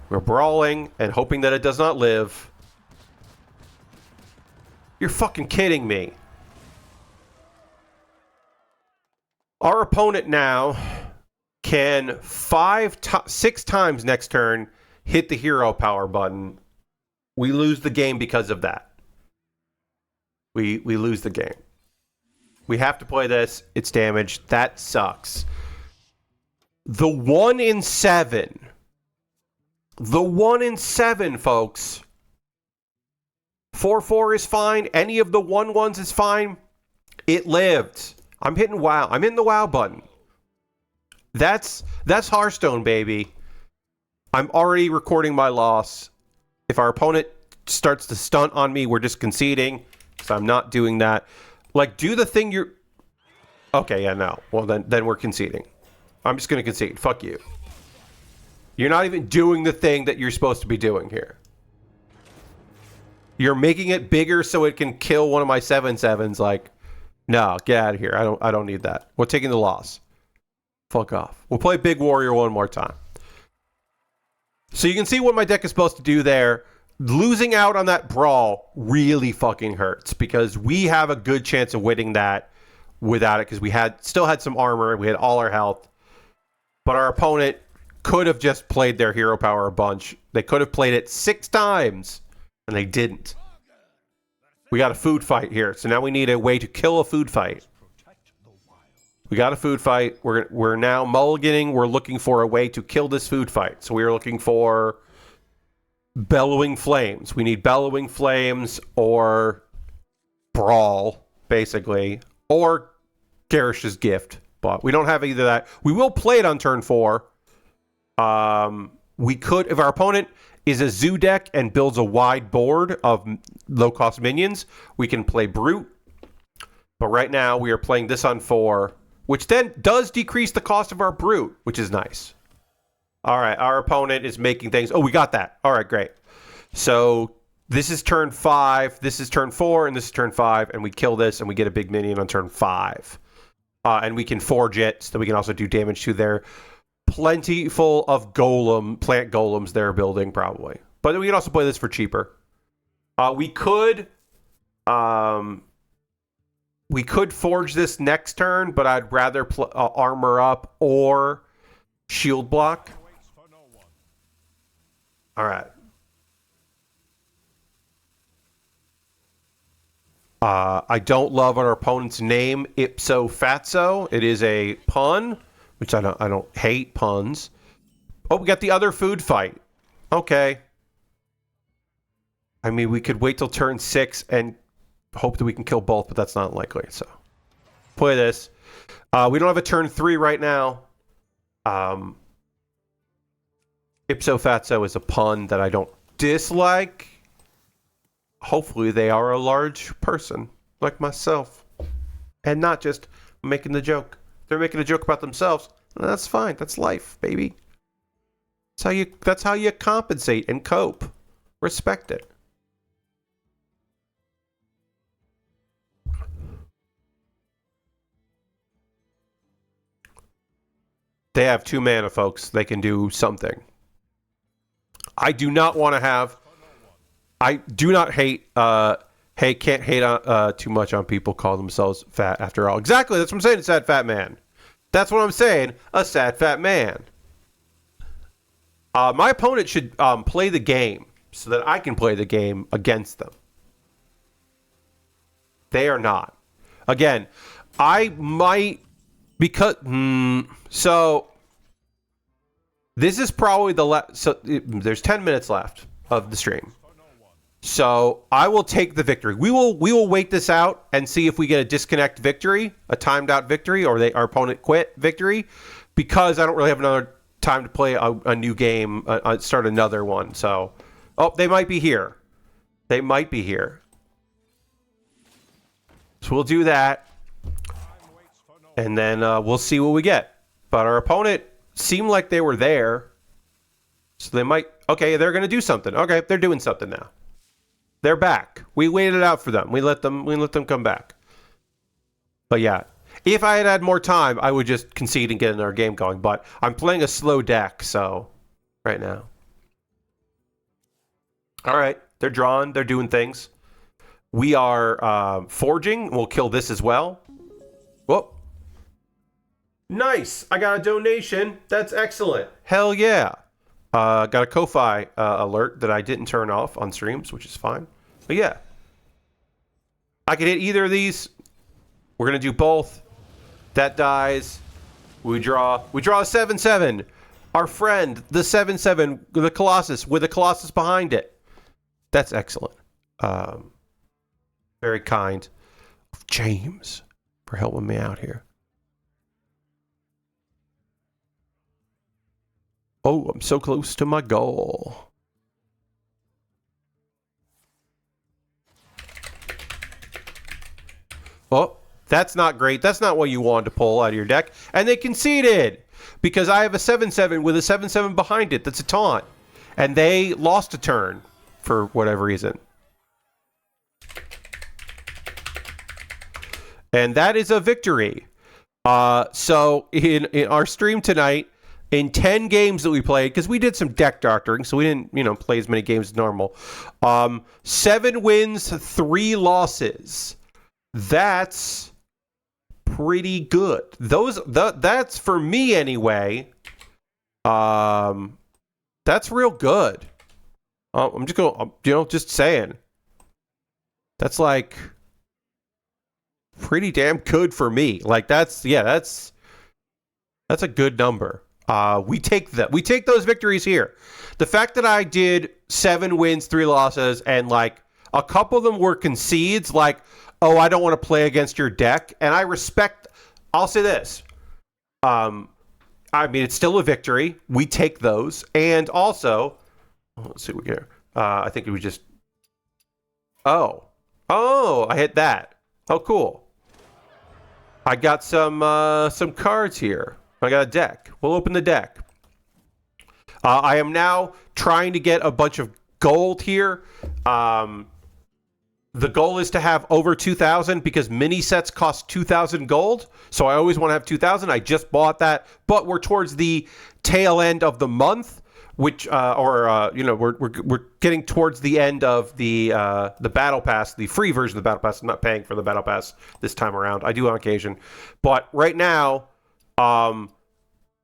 We're brawling and hoping that it does not live. You're fucking kidding me. Our opponent now can 6 times next turn hit the hero power button. We lose the game because of that. We lose the game. We have to play this. It's damaged. That sucks. The 1 in 7. The 1 in 7, folks. 4-4 is fine. Any of the 1-1s is fine. It lived. I'm hitting WoW. I'm hitting the WoW button. That's Hearthstone, baby. I'm already recording my loss. If our opponent starts to stunt on me, we're just conceding. So I'm not doing that. Like, do the thing you're... Okay, yeah, no. Well, then we're conceding. I'm just going to concede. Fuck you. You're not even doing the thing that you're supposed to be doing here. You're making it bigger so it can kill one of my 7/7s. Like, no, get out of here. I don't need that. We're taking the loss. Fuck off. We'll play Big Warrior one more time. So you can see what my deck is supposed to do there. Losing out on that brawl really fucking hurts because we have a good chance of winning that without it because we still had some armor. We had all our health. But our opponent could have just played their hero power a bunch. They could have played it 6 times and they didn't. We got a food fight here. So now we need a way to kill a food fight. We got a food fight. We're now mulliganing. We're looking for a way to kill this food fight. So we are looking for Bellowing Flames. We need Bellowing Flames or Brawl, basically. Or Garish's Gift. But we don't have either of that. We will play it on turn 4. We could, if our opponent is a zoo deck and builds a wide board of low-cost minions, we can play Brute. But right now, we are playing this on 4, which then does decrease the cost of our Brute, which is nice. All right, our opponent is making things... Oh, we got that. All right, great. So this is turn 5, this is turn 4, and this is turn 5, and we kill this, and we get a big minion on turn 5. And we can forge it, so that we can also do damage to their plentiful of plant golems they're building, probably. But we can also play this for cheaper. We could forge this next turn, but I'd rather armor up or shield block. All right. I don't love our opponent's name, Ipso Fatso. It is a pun, which I don't hate puns. Oh, we got the other food fight. Okay. I mean, we could wait till turn 6 and hope that we can kill both, but that's not likely. So, play this. We don't have a turn 3 right now. Ipso Fatso is a pun that I don't dislike. Hopefully they are a large person like myself and not just making the joke. They're making a joke about themselves. That's fine. That's life, baby. That's how you compensate and cope. Respect it. They have 2 mana, folks. They can do something. I do not want to have... I do not hate... hey, can't hate on, too much on people call themselves fat after all. Exactly, that's what I'm saying, a sad fat man. That's what I'm saying, a sad fat man. My opponent should play the game so that I can play the game against them. They are not. Again, I might... Because... so... This is probably the last... So, there's 10 minutes left of the stream. So, I will take the victory. We will wait this out and see if we get a disconnect victory, a timed out victory, or our opponent quit victory, because I don't really have another time to play a new game, start another one. So, oh, they might be here. They might be here. So we'll do that, and then we'll see what we get. But our opponent seemed like they were there, so they might... Okay, they're going to do something. Okay, they're doing something now. They're back. We waited out for them. We let them come back. But yeah, if I had had more time, I would just concede and get another game going. But I'm playing a slow deck, so right now. All right, they're drawing. They're doing things. We are forging. We'll kill this as well. Whoop. Nice. I got a donation. That's excellent. Hell yeah. Got a Ko-Fi alert that I didn't turn off on streams, which is fine. But yeah. I can hit either of these. We're going to do both. That dies. We draw a 7/7. Our friend, the 7/7, the Colossus, with a Colossus behind it. That's excellent. Very kind of James for helping me out here. Oh, I'm so close to my goal. Oh, that's not great. That's not what you wanted to pull out of your deck. And they conceded because I have a 7/7 with a 7/7 behind it. That's a taunt. And they lost a turn for whatever reason. And that is a victory. So in our stream tonight, in 10 games that we played, because we did some deck doctoring, so we didn't, play as many games as normal. 7 wins, 3 losses. That's pretty good. That's for me anyway. That's real good. I'm just going, just saying. That's like pretty damn good for me. Like that's a good number. We take those victories here. The fact that I did 7 wins, 3 losses, and like a couple of them were concedes, like, oh, I don't want to play against your deck, and I respect. I'll say this. I mean, it's still a victory. We take those, and also, let's see what we here. I think it was just. Oh, I hit that. Oh, cool. I got some cards here. I got a deck. We'll open the deck. I am now trying to get a bunch of gold here. The goal is to have over 2,000 because mini sets cost 2,000 gold. So I always want to have 2,000. I just bought that, but we're towards the tail end of the month, which we're getting towards the end of the battle pass, the free version of the battle pass. I'm not paying for the battle pass this time around. I do on occasion, but right now,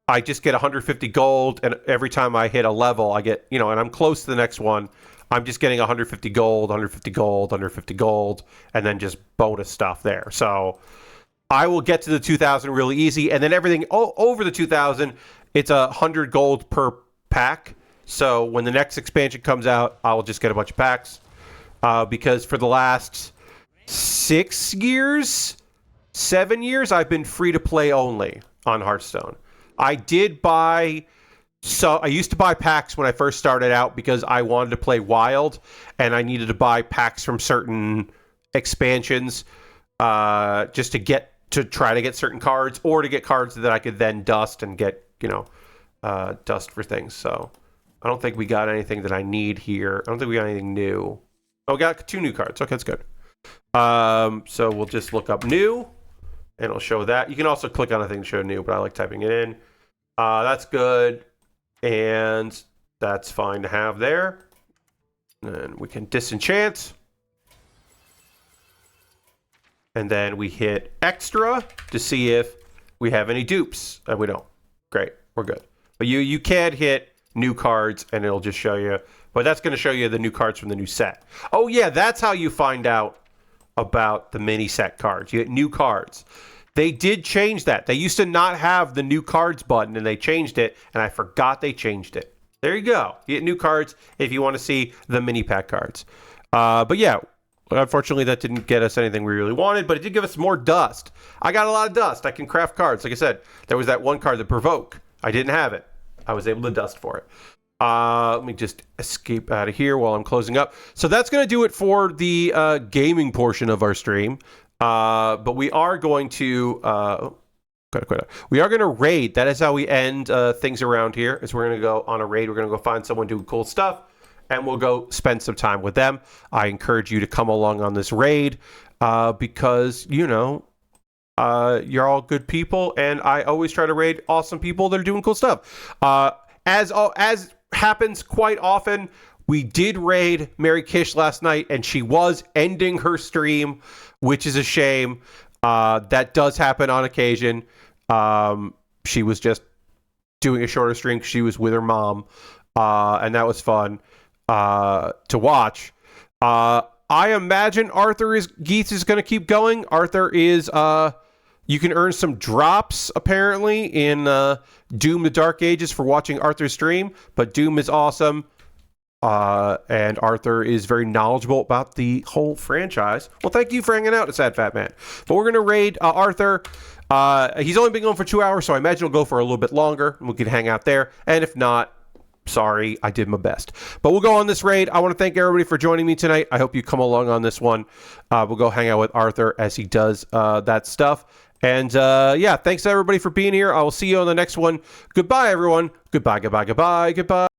I just get 150 gold, and every time I hit a level, I get, and I'm close to the next one. I'm just getting 150 gold, 150 gold, 150 gold, and then just bonus stuff there. So I will get to the 2,000 really easy, and then everything over the 2,000, it's 100 gold per pack. So when the next expansion comes out, I will just get a bunch of packs. Because for the last 7 years, I've been free to play only on Hearthstone. I did buy... So I used to buy packs when I first started out because I wanted to play Wild, and I needed to buy packs from certain expansions just to try to get certain cards, or to get cards that I could then dust and get, dust for things. So I don't think we got anything that I need here. I don't think we got anything new. Oh, we got 2 new cards. Okay, that's good. So we'll just look up new, and it'll show that. You can also click on a thing to show new, but I like typing it in. That's good. And that's fine to have there. And we can disenchant. And then we hit extra to see if we have any dupes. We don't. Great. We're good. But you can hit new cards and it'll just show you. But that's going to show you the new cards from the new set. Oh, yeah. That's how you find out about the mini set cards. You get new cards. They did change that. They used to not have the new cards button, and they changed it, and I forgot they changed it. There you go. You get new cards if you want to see the mini pack cards. But yeah, unfortunately, that didn't get us anything we really wanted, but it did give us more dust. I got a lot of dust. I can craft cards. Like I said, there was that one card, the Provoke. I didn't have it. I was able to dust for it. Let me just escape out of here while I'm closing up. So that's going to do it for the gaming portion of our stream. But we are going to we are going to raid. That is how we end things around here. Is we're going to go on a raid. We're going to go find someone doing cool stuff, and we'll go spend some time with them. I encourage you to come along on this raid because you're all good people, and I always try to raid awesome people that are doing cool stuff. As happens quite often, we did raid Mary Kish last night, and she was ending her stream, which is a shame. That does happen on occasion. She was just doing a shorter stream because she was with her mom, and that was fun to watch. I imagine Geese is going to keep going. Arthur is... you can earn some drops, apparently, in Doom the Dark Ages for watching Arthur's stream, but Doom is awesome. And Arthur is very knowledgeable about the whole franchise. Well, thank you for hanging out, Sad Fat Man. But we're going to raid Arthur. He's only been going for 2 hours, so I imagine he'll go for a little bit longer, and we can hang out there. And if not, sorry, I did my best. But we'll go on this raid. I want to thank everybody for joining me tonight. I hope you come along on this one. We'll go hang out with Arthur as he does that stuff. And yeah, thanks to everybody for being here. I will see you on the next one. Goodbye, everyone. Goodbye, goodbye, goodbye, goodbye.